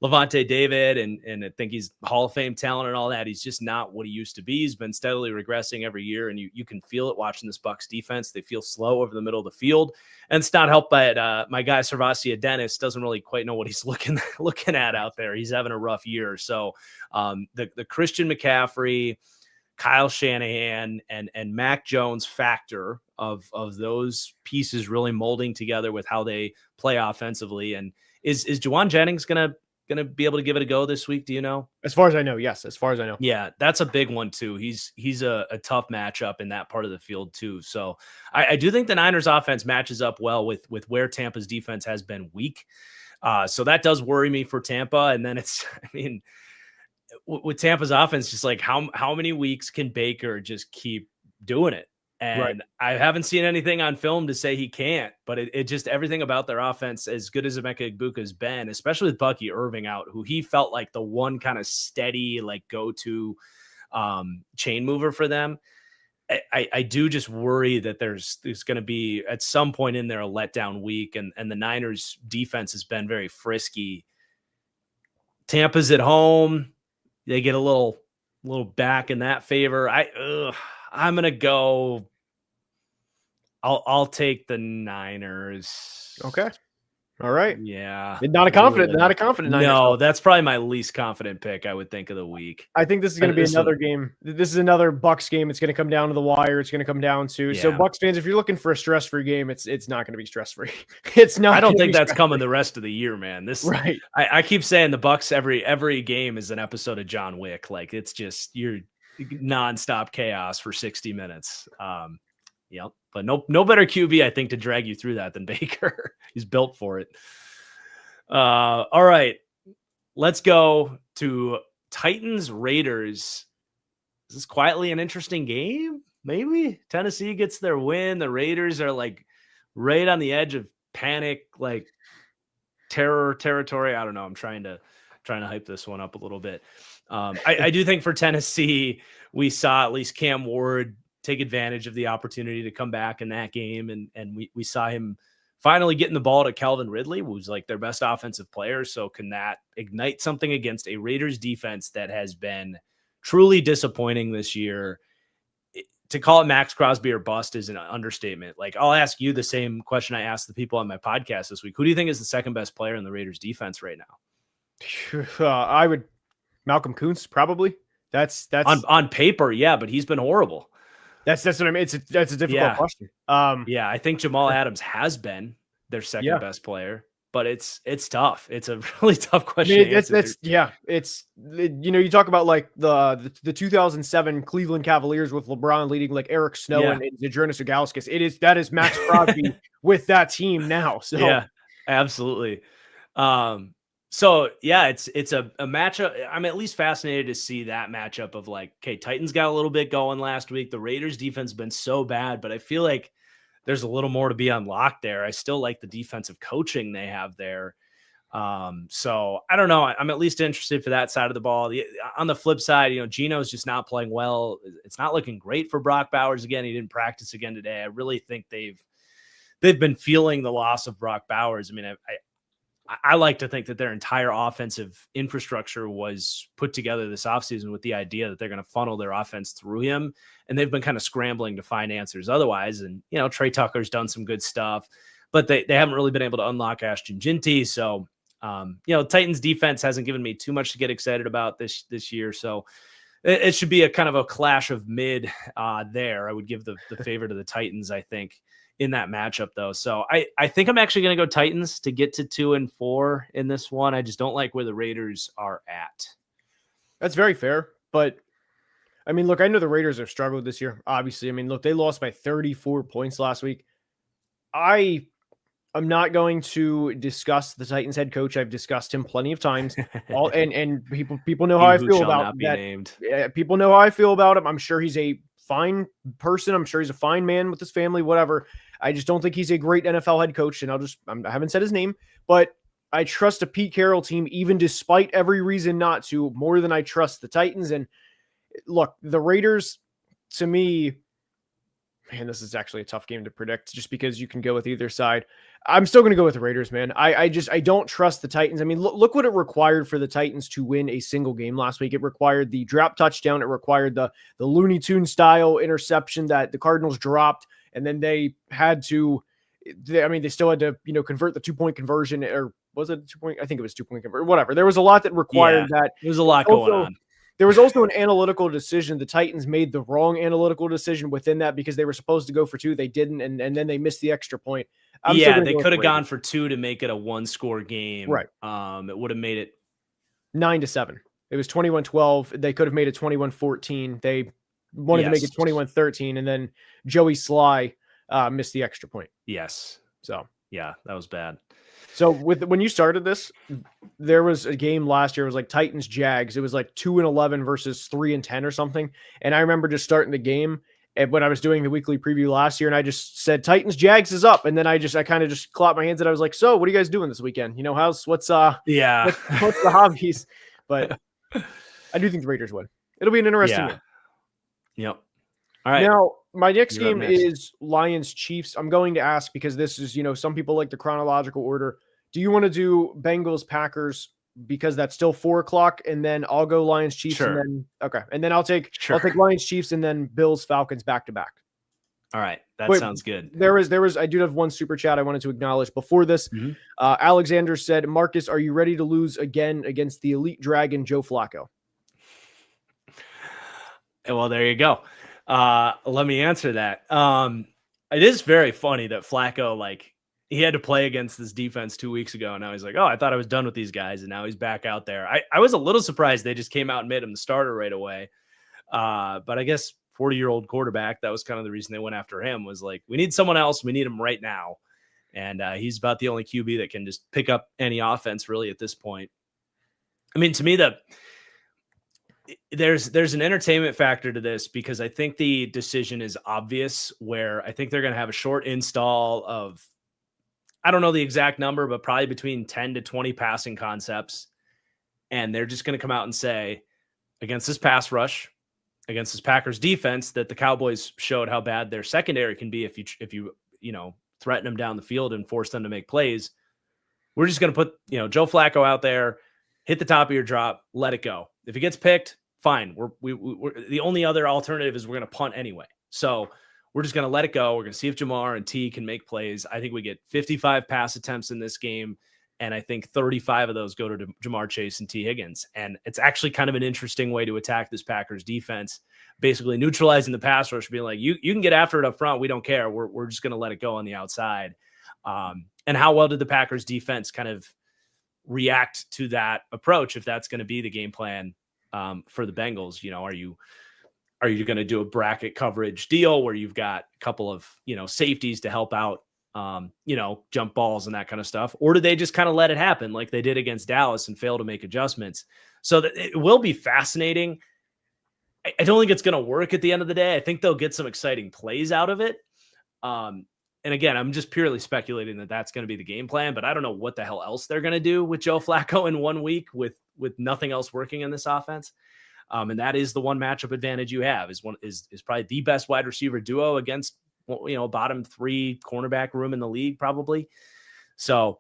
Levante David, and I think he's Hall of Fame talent and all that, he's just not what he used to be. He's been steadily regressing every year, and you can feel it watching this Bucs defense. They feel slow over the middle of the field, and it's not helped by it. My guy Servasia Dennis doesn't really quite know what he's looking at out there. He's having a rough year. So the Christian McCaffrey, Kyle Shanahan, and Mac Jones factor of those pieces really molding together with how they play offensively. And is Juwan Jennings gonna be able to give it a go this week? Do you know? As far as I know, yes. As far as I know. Yeah, that's a big one too. He's a tough matchup in that part of the field too. So I do think the Niners offense matches up well with where Tampa's defense has been weak. So that does worry me for Tampa. And then with Tampa's offense, just like how many weeks can Baker just keep doing it? Right. And I haven't seen anything on film to say he can't, but it just everything about their offense, as good as Emeka Egbuka has been, especially with Bucky Irving out, who he felt like the one kind of steady, like go-to chain mover for them. I do just worry that there's going to be at some point in there a letdown week, and the Niners defense has been very frisky. Tampa's at home. They get a little back in that favor. I'm going to go. I'll take the Niners. Okay. All right. Yeah. Not a confident Niners. No, that's probably my least confident pick, I would think, of the week. I think this is going to be another game. This is another Bucks game. It's going to come down to the wire. It's going to come down to so Bucks fans. If you're looking for a stress-free game, it's not going to be stress-free. It's not. I don't think that's coming the rest of the year, man. This right. I keep saying the Bucks every game is an episode of John Wick. Like it's just you're nonstop chaos for 60 minutes. Yep. But no better QB, I think, to drag you through that than Baker. He's built for it. All right. Let's go to Titans Raiders. This is quietly an interesting game. Maybe Tennessee gets their win. The Raiders are like right on the edge of panic, like terror territory. I don't know. I'm trying to hype this one up a little bit. I do think for Tennessee, we saw at least Cam Ward take advantage of the opportunity to come back in that game. And we saw him finally getting the ball to Calvin Ridley, who's like their best offensive player. So can that ignite something against a Raiders defense that has been truly disappointing this year? To call it Max Crosby or bust is an understatement. Like I'll ask you the same question I asked the people on my podcast this week. Who do you think is the second best player in the Raiders defense right now? I would Malcolm Kuntz, probably. That's on paper. Yeah, but he's been horrible. That's what I mean. That's a difficult question. Yeah, I think Jamal Adams has been their second best player, but it's tough. It's a really tough question. I mean, it's you talk about like the 2007 Cleveland Cavaliers with LeBron leading like Eric Snow and Zydrunas Ilgauskas. That is Max Crosby with that team now. So yeah, absolutely. So yeah, it's a matchup. I'm at least fascinated to see that matchup of like, okay, Titans got a little bit going last week. The Raiders defense has been so bad, but I feel like there's a little more to be unlocked there. I still like the defensive coaching they have there. So I don't know. I'm at least interested for that side of the ball. On the flip side, Geno's just not playing well. It's not looking great for Brock Bowers again. He didn't practice again today. I really think they've been feeling the loss of Brock Bowers. I mean, I like to think that their entire offensive infrastructure was put together this offseason with the idea that they're going to funnel their offense through him. And they've been kind of scrambling to find answers otherwise. And, Trey Tucker's done some good stuff, but they haven't really been able to unlock Ashton Ginty. So, Titans defense hasn't given me too much to get excited about this year. So it should be a kind of a clash of mid there. I would give the favor to the Titans, I think, in that matchup though. So I think I'm actually going to go Titans to get to 2-4 in this one. I just don't like where the Raiders are at. That's very fair. But I mean, look, I know the Raiders have struggled this year. Obviously, I mean, look, they lost by 34 points last week. I'm not going to discuss the Titans head coach. I've discussed him plenty of times. And people know how I feel about that. People know how I feel about him. I'm sure he's a fine person. I'm sure he's a fine man with his family, whatever. I just don't think he's a great NFL head coach. And I haven't said his name, but I trust a Pete Carroll team, even despite every reason not to, more than I trust the Titans. And look, the Raiders, to me, man, this is actually a tough game to predict just because you can go with either side. I'm still going to go with the Raiders, man. I don't trust the Titans. I mean, look what it required for the Titans to win a single game last week. It required the drop touchdown. It required the Looney Tune style interception that the Cardinals dropped. And then they had to, they still had to, convert the 2-point conversion, or was it 2-point? I think it was 2-point conversion, whatever. There was a lot that required that. There was a lot going on. There was also an analytical decision. The Titans made the wrong analytical decision within that because they were supposed to go for 2. They didn't. And then they missed the extra point. They could have gone for 2 to make it a 1-score game. Right. It would have made it 9-7. It was 21-12. They could have made it 21-14. They wanted to make it 21-13. And then Joey Sly missed the extra point. Yes. So, yeah, that was bad. So when you started this, there was a game last year. It was like Titans Jags. It was like 2-11 versus 3-10 or something. And I remember just starting the game And when I was doing the weekly preview last year, and I just said Titans Jags is up, and then I kind of just clapped my hands and I was like, so what are you guys doing this weekend? You know, what's Yeah. what's the hobbies? But I do think the Raiders win. It'll be an interesting game. Yep. All right. Now, my next You're up game next. is Lions Chiefs. I'm going to ask because this is, some people like the chronological order. Do you want to do Bengals Packers because that's still 4:00, and then I'll go Lions Chiefs, Sure. and then and then I'll take Sure. Lions Chiefs and then Bills Falcons back to back. All right. That Wait, sounds good. There was I do have one super chat I wanted to acknowledge before this. Mhm. Alexander said, Marcus, are you ready to lose again against the elite dragon Joe Flacco? Well, there you go. Let me answer that. It is very funny that Flacco, like, he had to play against this defense 2 weeks ago, and now he's like, oh, I thought I was done with these guys, and now he's back out there. I was a little surprised they just came out and made him the starter right away. But I guess 40-year-old quarterback, that was kind of the reason they went after him, was like, we need someone else. We need him right now. And he's about the only QB that can just pick up any offense really at this point. I mean, to me, there's an entertainment factor to this because I think the decision is obvious, where I think they're going to have a short install of, I don't know the exact number, but probably between 10 to 20 passing concepts. And they're just going to come out and say, against this pass rush, against this Packers defense, that the Cowboys showed how bad their secondary can be if you threaten them down the field and force them to make plays. We're just going to put, Joe Flacco out there, hit the top of your drop, let it go. If it gets picked, fine. We're the only other alternative is we're going to punt anyway. So we're just going to let it go. We're going to see if Jamar and T can make plays. I think we get 55 pass attempts in this game, and I think 35 of those go to Jamar Chase and T Higgins. And it's actually kind of an interesting way to attack this Packers defense, basically neutralizing the pass rush, being like, you can get after it up front. We don't care. We're just going to let it go on the outside. And how well did the Packers defense kind of react to that approach, if that's going to be the game plan for the Bengals? Are you going to do a bracket coverage deal where you've got a couple of, safeties to help out, jump balls and that kind of stuff? Or do they just kind of let it happen like they did against Dallas and fail to make adjustments? So that it will be fascinating. I don't think it's going to work at the end of the day. I think they'll get some exciting plays out of it. And again, I'm just purely speculating that that's going to be the game plan, but I don't know what the hell else they're going to do with Joe Flacco in 1 week with nothing else working in this offense. And that is the one matchup advantage you have is probably the best wide receiver duo against, bottom 3 cornerback room in the league, probably. So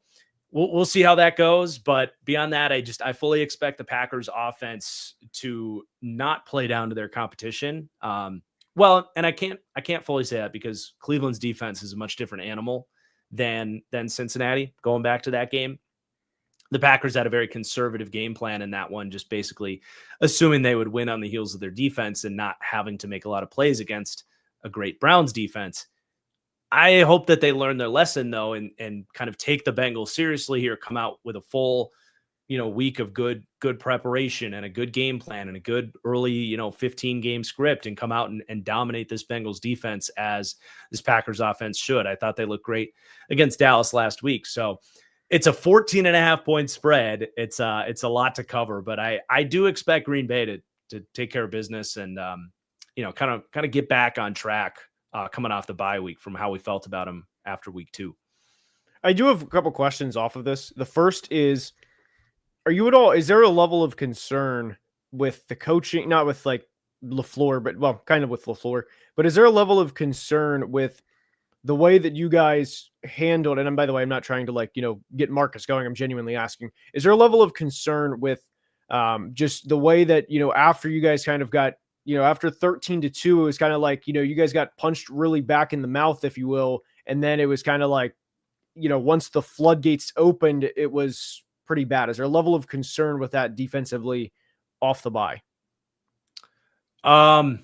we'll see how that goes. But beyond that, I fully expect the Packers offense to not play down to their competition. Well, and I can't fully say that because Cleveland's defense is a much different animal than Cincinnati. Going back to that game, the Packers had a very conservative game plan in that one, just basically assuming they would win on the heels of their defense and not having to make a lot of plays against a great Browns defense. I hope that they learn their lesson though, and kind of take the Bengals seriously here, come out with a full, week of good preparation and a good game plan and a good early, 15 game script, and come out and dominate this Bengals defense as this Packers offense should. I thought they looked great against Dallas last week. So it's a 14.5 point spread. It's a lot to cover, but I do expect Green Bay to take care of business and, kind of get back on track coming off the bye week from how we felt about them after week 2. I do have a couple questions off of this. The first is, is there a level of concern with the coaching, not with like LaFleur, but kind of with LaFleur, but is there a level of concern with the way that you guys handled, and by the way, I'm not trying to get Marcus going. I'm genuinely asking, is there a level of concern with just the way that, after you guys kind of got, after 13-2, it was kind of like, you guys got punched really back in the mouth, if you will. And then it was kind of like, once the floodgates opened, it was pretty bad. Is there a level of concern with that defensively off the bye? I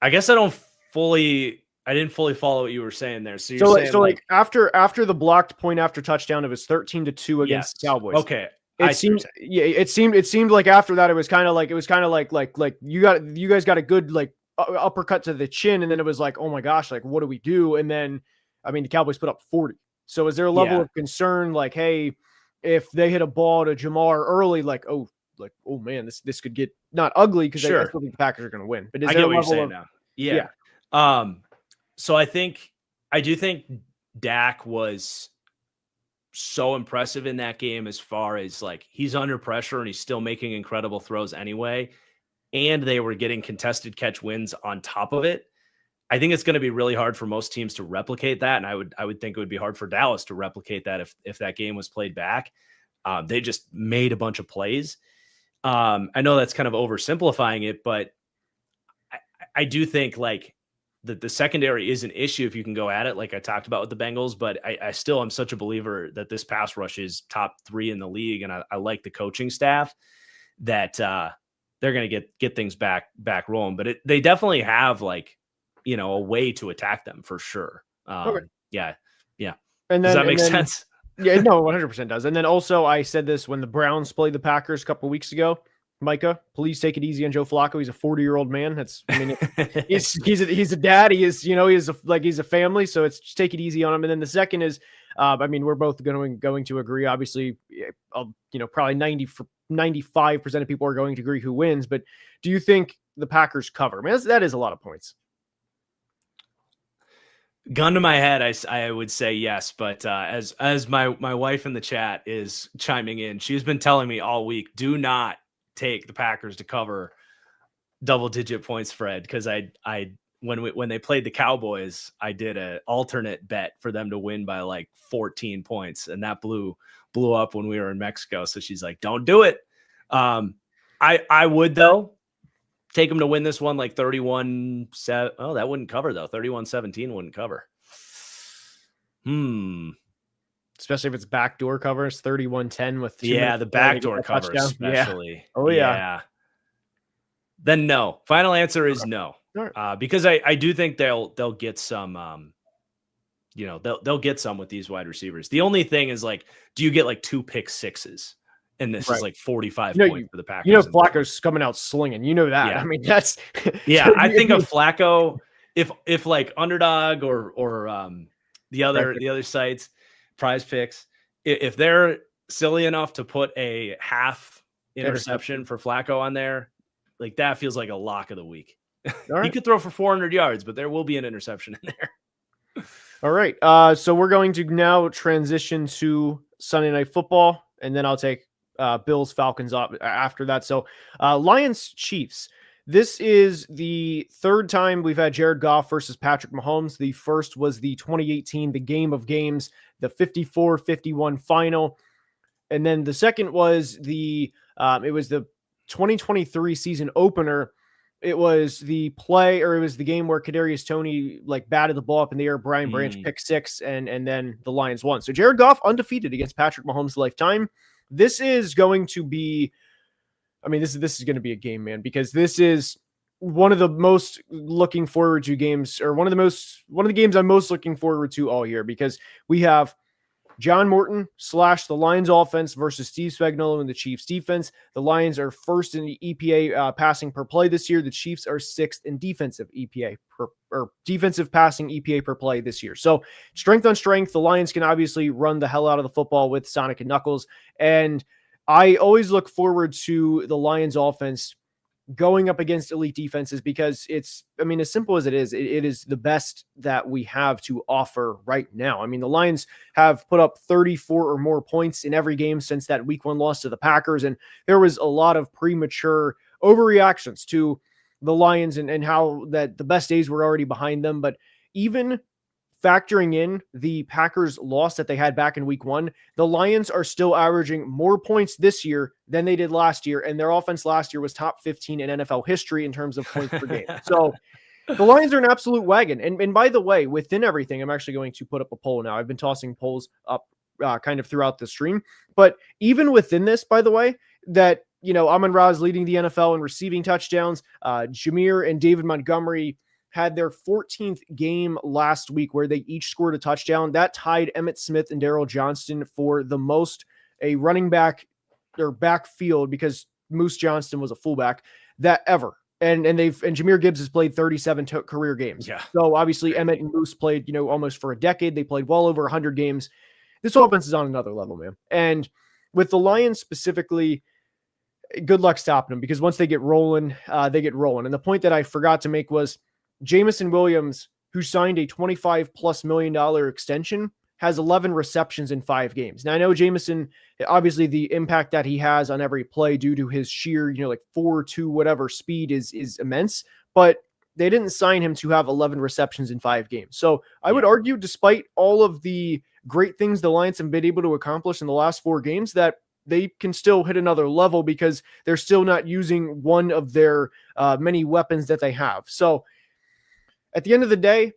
guess I didn't fully follow what you were saying there. So you're saying after the blocked point after touchdown, it was 13-2 against the Cowboys. Okay. It seemed like after that, it was kind of like you guys got a good uppercut to the chin. And then it was like, oh my gosh, what do we do? And then, the Cowboys put up 40. So is there a level of concern? Like, hey, if they hit a ball to Jamar early, like, oh man, this could get not ugly because I Sure. still think the Packers are going to win. But is I there get a what you're level saying of now. Yeah. So I do think Dak was so impressive in that game as far as like he's under pressure and he's still making incredible throws anyway. And they were getting contested catch wins on top of it. I think it's going to be really hard for most teams to replicate that. And I would think it would be hard for Dallas to replicate that if that game was played back. They just made a bunch of plays. I know that's kind of oversimplifying it, but I do think like the secondary is an issue if you can go at it, like I talked about with the Bengals, but I still am such a believer that this pass rush is top 3 in the league. And I like the coaching staff that they're going to get things back rolling, but they definitely have like, a way to attack them for sure. Okay. Yeah. And Does then that make sense? Yeah, no, 100% does. And then also I said this when the Browns played the Packers a couple weeks ago. Micah, please take it easy on Joe Flacco. He's a 40-year-old man. He's a dad. He is, he's a family. So it's just take it easy on him. And then the second is, we're both going to agree. Obviously, probably 95% of people are going to agree who wins. But do you think the Packers cover? I mean, that is a lot of points. Gun to my head, I would say yes, but as my wife in the chat is chiming in, she's been telling me all week, do not take the Packers to cover double-digit point spread, because when they played the Cowboys, I did an alternate bet for them to win by like 14 points, and that blew up when we were in Mexico. So she's like, don't do it. I would though. Take them to win this one like 31-7. Oh, that wouldn't cover though. 31-17 wouldn't cover. Especially if it's backdoor covers, 31-10 with the backdoor cover especially. Yeah. Oh yeah. Then no. Final answer is no. Right. Because I do think they'll get some they'll get some with these wide receivers. The only thing is like, do you get like 2 pick sixes? And this is like 45 points for the Packers. Flacco's coming out slinging. That. Yeah. I mean, that's I think of Flacco, if like Underdog or the other sites, Prize Picks, if they're silly enough to put a half interception for Flacco on there, like that feels like a lock of the week. He could throw for 400 yards, but there will be an interception in there. All right. So we're going to now transition to Sunday Night Football, and then I'll take Bills, Falcons up after that. So Lions, Chiefs. This is the third time we've had Jared Goff versus Patrick Mahomes. The first was the 2018, the game of games, the 54-51 final. And then the second was the 2023 season opener. It was the game where Kadarius Toney like batted the ball up in the air. Brian Branch picked 6, and then the Lions won. So Jared Goff undefeated against Patrick Mahomes' lifetime. This is going to be, this is going to be a game, man, because this is one of the most looking forward to games, or one of the games I'm most looking forward to all year, because we have John Morton / the Lions offense versus Steve Spagnuolo and the Chiefs defense. The Lions are first in the EPA passing per play this year. The Chiefs are 6th in defensive defensive passing EPA per play this year. So strength on strength, the Lions can obviously run the hell out of the football with Sonic and Knuckles. And I always look forward to the Lions offense going up against elite defenses, because it's, as simple as it is the best that we have to offer right now. The Lions have put up 34 or more points in every game since that week 1 loss to the Packers. And there was a lot of premature overreactions to the Lions and how that the best days were already behind them. But even factoring in the Packers loss that they had back in week 1, the Lions are still averaging more points this year than they did last year. And their offense last year was top 15 in NFL history in terms of points per game. So the Lions are an absolute wagon. And by the way, within everything, I'm actually going to put up a poll now. I've been tossing polls up kind of throughout the stream. But even within this, by the way, that, Amon-Ra is leading the NFL in receiving touchdowns. Jameer and David Montgomery had their 14th game last week where they each scored a touchdown. That tied Emmitt Smith and Darryl Johnston for the most a running back or backfield, because Moose Johnston was a fullback, that ever. And Jahmyr Gibbs has played 37 career games. Yeah. So obviously Emmitt and Moose played, almost for a decade. They played well over 100 games. This offense is on another level, man. And with the Lions specifically, good luck stopping them, because once they get rolling, they get rolling. And the point that I forgot to make was Jamison Williams, who signed a $25+ million extension, has 11 receptions in 5 games. Now, I know Jamison, obviously the impact that he has on every play due to his sheer, like 4.2 whatever speed is immense, but they didn't sign him to have 11 receptions in 5 games. So I would argue, despite all of the great things the Lions have been able to accomplish in the last 4 games, that they can still hit another level because they're still not using one of their many weapons that they have. So at the end of the day,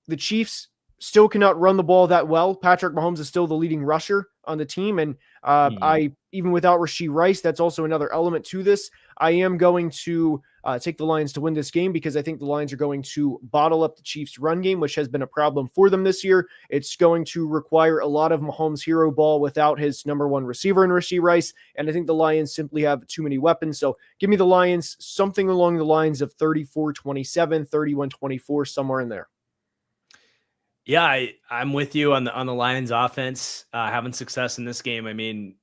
the Chiefs still cannot run the ball that well. Patrick Mahomes is still the leading rusher on the team. And I, even without Rashee Rice, that's also another element to this. I am going to take the Lions to win this game, because I think the Lions are going to bottle up the Chiefs' run game, which has been a problem for them this year. It's going to require a lot of Mahomes' hero ball without his number 1 receiver in Rashee Rice. And I think the Lions simply have too many weapons. So give me the Lions something along the lines of 34-27, 31-24, somewhere in there. Yeah, I'm with you on the Lions offense having success in this game. I mean,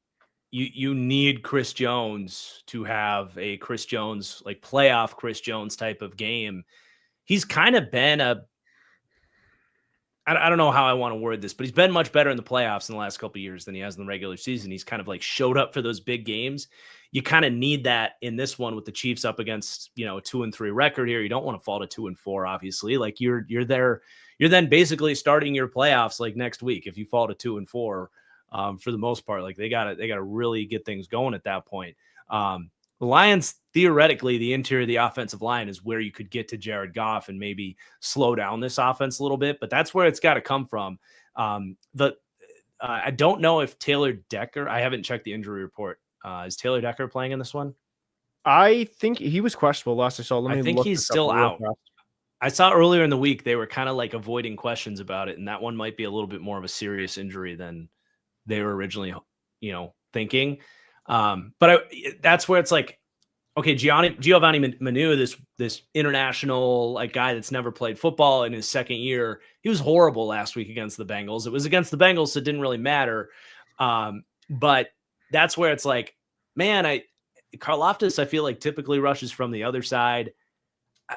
you need Chris Jones to have a Chris Jones, like playoff Chris Jones type of game. He's kind of been I don't know how I want to word this, but he's been much better in the playoffs in the last couple of years than he has in the regular season. He's kind of like showed up for those big games. You kind of need that in this one with the Chiefs up against, a 2-3 record here. You don't want to fall to 2-4, obviously. Like you're there. You're then basically starting your playoffs like next week if you fall to 2-4 for the most part. Like they gotta really get things going at that point. The Lions, theoretically, the interior of the offensive line is where you could get to Jared Goff and maybe slow down this offense a little bit, but that's where it's got to come from. I don't know if Taylor Decker, I haven't checked the injury report. Is Taylor Decker playing in this one? I think he was questionable last I saw. I think he's still out. I saw earlier in the week they were kind of like avoiding questions about it, and that one might be a little bit more of a serious injury than they were originally, thinking. That's where it's like, okay, Giovanni Manu, this international guy that's never played football in his second year, he was horrible last week against the Bengals. It was against the Bengals, so it didn't really matter. But that's where it's like, man, Karlaftis, I feel like typically rushes from the other side.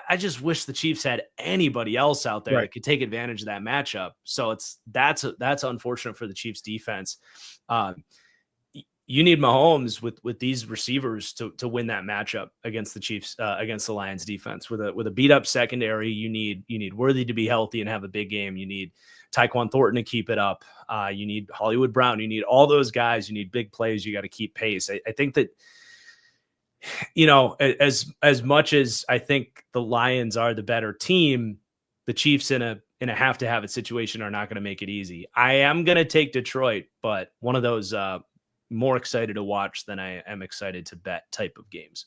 I just wish the Chiefs had anybody else out there that could take advantage of that matchup. So that's unfortunate for the Chiefs defense. You need Mahomes with these receivers to win that matchup against the Chiefs, against the Lions defense. With a beat up secondary, you need Worthy to be healthy and have a big game. You need Tyquan Thornton to keep it up. You need Hollywood Brown. You need all those guys. You need big plays. You got to keep pace. I think that, as much as I think the Lions are the better team, the Chiefs in a have to have it situation are not going to make it easy. I am going to take Detroit, but one of those more excited to watch than I am excited to bet type of games.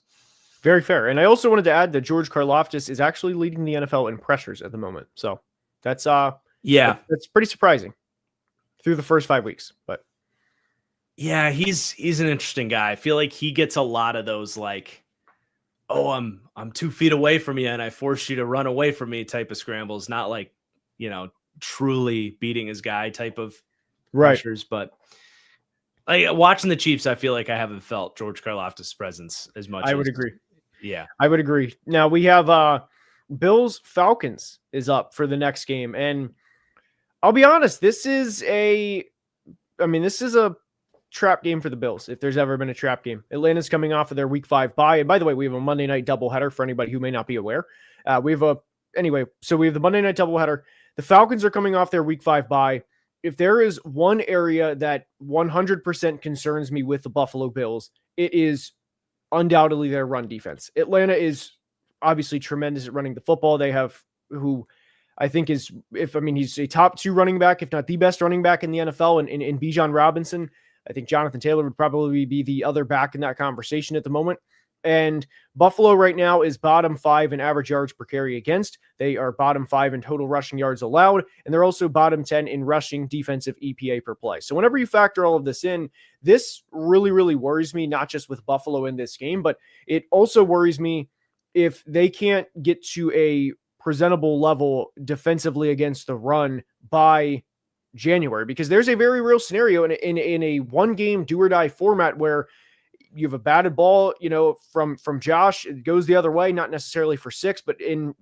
Very fair. And I also wanted to add that George Karlaftis is actually leading the NFL in pressures at the moment. So that's that's pretty surprising through the first 5 weeks, but yeah, he's an interesting guy. I feel like he gets a lot of those like, oh, I'm 2 feet away from you and I force you to run away from me type of scrambles, not like, truly beating his guy type of pressures. But like watching the Chiefs, I feel like I haven't felt George Karlaftis' presence as much. I would agree. Yeah, I would agree. Now we have Bills Falcons is up for the next game. And I'll be honest, this is a trap game for the Bills, if there's ever been a trap game. Atlanta's coming off of their week 5 bye. And by the way, we have a Monday night doubleheader for anybody who may not be aware. So we have the Monday night doubleheader. The Falcons are coming off their week 5 bye. If there is one area that 100% concerns me with the Buffalo Bills, it is undoubtedly their run defense. Atlanta is obviously tremendous at running the football. They have who I think he's a top 2 running back, if not the best running back in the NFL, in Bijan Robinson. I think Jonathan Taylor would probably be the other back in that conversation at the moment. And Buffalo right now is bottom 5 in average yards per carry against. They are bottom 5 in total rushing yards allowed, and they're also bottom 10 in rushing defensive EPA per play. So whenever you factor all of this in, this really, really worries me, not just with Buffalo in this game, but it also worries me if they can't get to a presentable level defensively against the run by January, because there's a very real scenario in a one game do or die format where you have a batted ball, from Josh. It goes the other way, not necessarily for 6, but in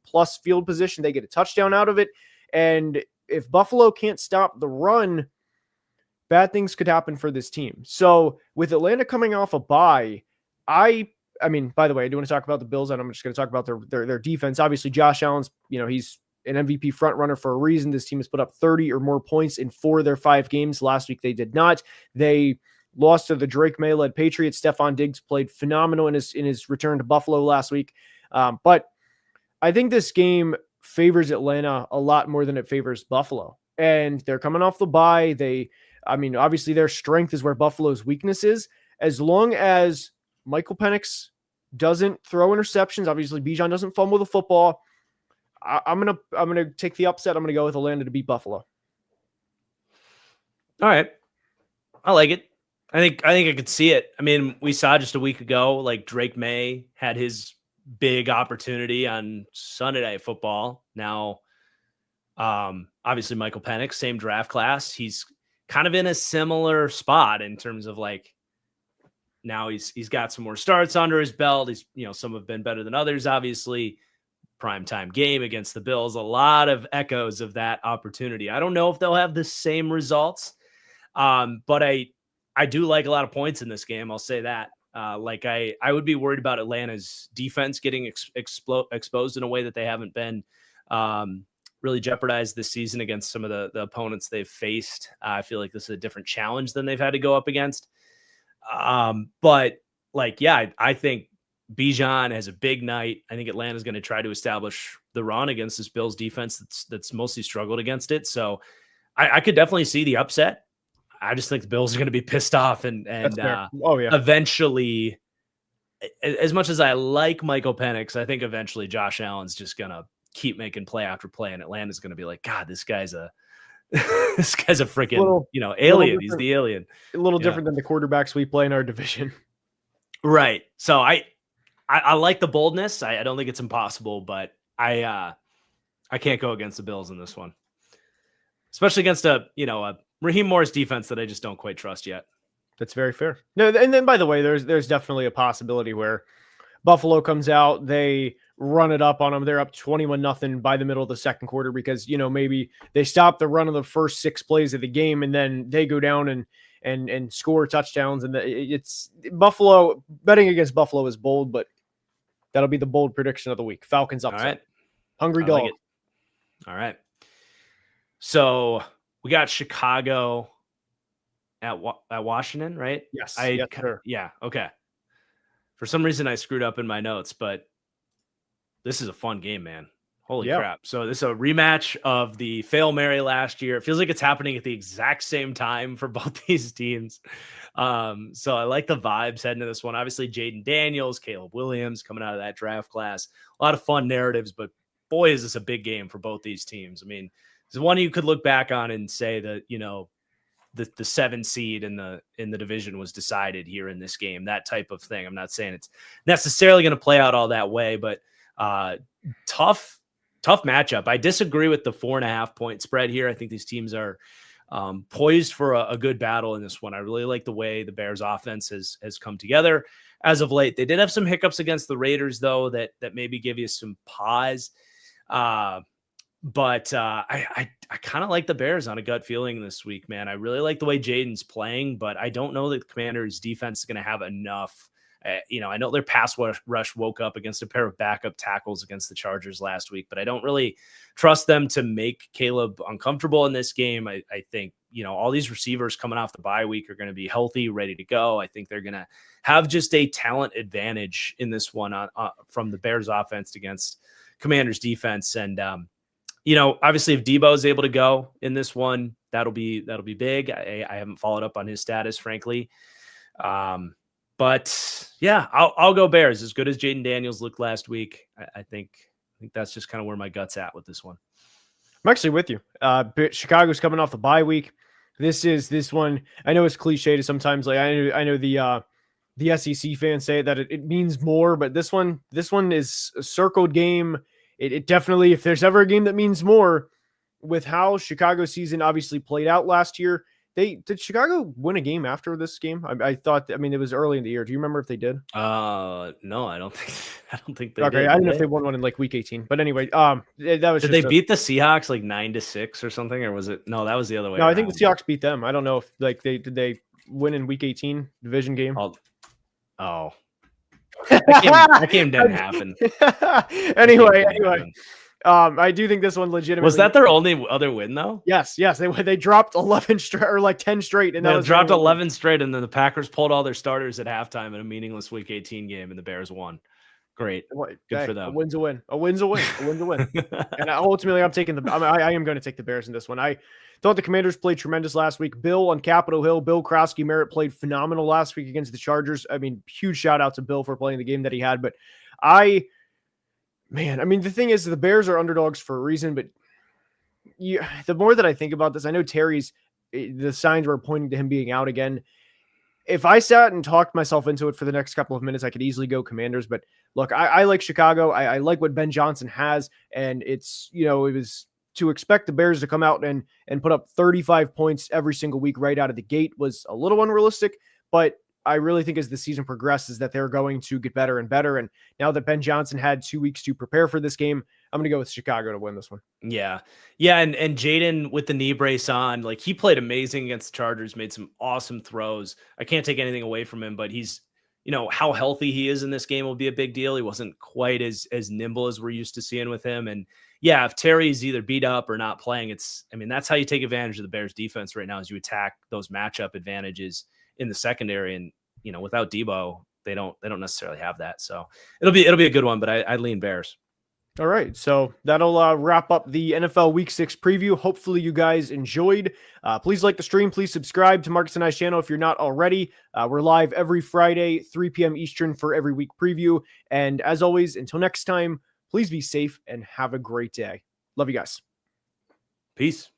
plus field position, they get a touchdown out of it. And if Buffalo can't stop the run, bad things could happen for this team. So with Atlanta coming off a bye, I mean, by the way, I do want to talk about the Bills, and I'm just going to talk about their defense. Obviously, Josh Allen's, he's an MVP front runner for a reason. This team has put up 30 or more points in 4 of their 5 games. Last week, they did not. They lost to the Drake May-led Patriots. Stephon Diggs played phenomenal in his return to Buffalo last week. But I think this game favors Atlanta a lot more than it favors Buffalo. And they're coming off the bye. Obviously their strength is where Buffalo's weakness is. As long as Michael Penix doesn't throw interceptions, obviously Bijan doesn't fumble the football, I'm gonna take the upset. I'm gonna go with Atlanta to beat Buffalo. All right, I like it. I think I could see it. I mean, we saw just a week ago, like Drake May had his big opportunity on Sunday Night Football. Now, obviously Michael Penix, same draft class. He's kind of in a similar spot in terms of like, now he's got some more starts under his belt. He's, some have been better than others, obviously. Primetime game against the Bills, a lot of echoes of that opportunity. I don't know if they'll have the same results, but I do like a lot of points in this game. I'll say that. I would be worried about Atlanta's defense getting exposed in a way that they haven't been really jeopardized this season against some of the opponents they've faced. I feel like this is a different challenge than they've had to go up against. I think Bijan has a big night. I think Atlanta's going to try to establish the run against this Bills defense that's mostly struggled against it. So I could definitely see the upset. I just think the Bills are going to be pissed off and eventually, as much as I like Michael Penix, I think eventually Josh Allen's just going to keep making play after play, and Atlanta's going to be like, God, this guy's a freaking alien. He's the alien. A little different than the quarterbacks we play in our division. Right. So I like the boldness. I don't think it's impossible, but I can't go against the Bills in this one, especially against a Raheem Morris defense that I just don't quite trust yet. That's very fair. No, and then by the way, there's definitely a possibility where Buffalo comes out, they run it up on them. They're up 21-0 by the middle of the second quarter because, maybe they stop the run of the first 6 plays of the game and then they go down and score touchdowns. And it's Buffalo. Betting against Buffalo is bold, but that'll be the bold prediction of the week. Falcons upset. All right. Hungry dog. Like all right. So we got Chicago at Washington, right? Yes. Yeah. Okay. For some reason I screwed up in my notes, but this is a fun game, man. Holy crap. So this is a rematch of the Fail Mary last year. It feels like it's happening at the exact same time for both these teams. So I like the vibes heading to this one. Obviously, Jaden Daniels, Caleb Williams coming out of that draft class. A lot of fun narratives, but boy, is this a big game for both these teams. I mean, it's one you could look back on and say that, the 7 seed in the division was decided here in this game, that type of thing. I'm not saying it's necessarily going to play out all that way, but tough matchup. I disagree with the 4.5 point spread here. I think these teams are poised for a good battle in this one. I really like the way the Bears offense has come together as of late. They did have some hiccups against the Raiders though, that maybe give you some pause. But I kind of like the Bears on a gut feeling this week, man. I really like the way Jaden's playing, but I don't know that the Commanders defense is going to have enough. I know their pass rush woke up against a pair of backup tackles against the Chargers last week, but I don't really trust them to make Caleb uncomfortable in this game. I think, all these receivers coming off the bye week are going to be healthy, ready to go. I think they're going to have just a talent advantage in this one from the Bears offense against Commanders defense. And, obviously if Debo is able to go in this one, that'll be big. I haven't followed up on his status, frankly. But yeah, I'll go Bears. As good as Jaden Daniels looked last week, I think that's just kind of where my gut's at with this one. I'm actually with you. Chicago's coming off the bye week. This one. I know it's cliche to sometimes. Like I know the SEC fans say that it means more, but this one is a circled game. It definitely, if there's ever a game that means more, with how Chicago's season obviously played out last year, did Chicago win a game after this game? I thought, I mean, it was early in the year. Do you remember if they did? No, I don't think I don't think they Okay, did. I don't Did know if they? they won one in like week 18, but anyway, that was Did just they beat the Seahawks like 9-6 or something, or was it? No, that was the other way no, I around. think the Seahawks beat them. I don't know if like they win in week 18 division game. Oh, that game didn't happen. Anyway, That game didn't happen. I do think this one legitimately Was that their only other win though? Yes, they dropped 11 straight or like 10 straight, and They that was dropped 11 straight, and then the Packers pulled all their starters at halftime in a meaningless Week 18 game, and the Bears won. Great, good for them. A win's a win. A win's a win. A win's a win. And ultimately, I'm taking I am going to take the Bears in this one. I thought the Commanders played tremendous last week. Bill on Capitol Hill, Bill Krosky Merritt played phenomenal last week against the Chargers. I mean, huge shout out to Bill for playing the game that he had. But man, I mean, the thing is, the Bears are underdogs for a reason. But the more that I think about this, I know the signs were pointing to him being out again. If I sat and talked myself into it for the next couple of minutes, I could easily go Commanders. But look, I like Chicago. I like what Ben Johnson has. And it's, it was to expect the Bears to come out and put up 35 points every single week right out of the gate was a little unrealistic. But I really think as the season progresses that they're going to get better and better. And now that Ben Johnson had 2 weeks to prepare for this game, I'm going to go with Chicago to win this one. Yeah. Yeah. And Jaden with the knee brace on, like he played amazing against the Chargers, made some awesome throws. I can't take anything away from him, but he's, how healthy he is in this game will be a big deal. He wasn't quite as nimble as we're used to seeing with him. And yeah, if Terry's either beat up or not playing, that's how you take advantage of the Bears defense right now is you attack those matchup advantages in the secondary. And, without Debo, they don't necessarily have that. So it'll be a good one, but I lean Bears. All right, so that'll wrap up the NFL Week 6 preview. Hopefully you guys enjoyed. Please like the stream. Please subscribe to Marcus and I's channel if you're not already. We're live every Friday, 3 p.m. Eastern for every week preview. And as always, until next time, please be safe and have a great day. Love you guys. Peace.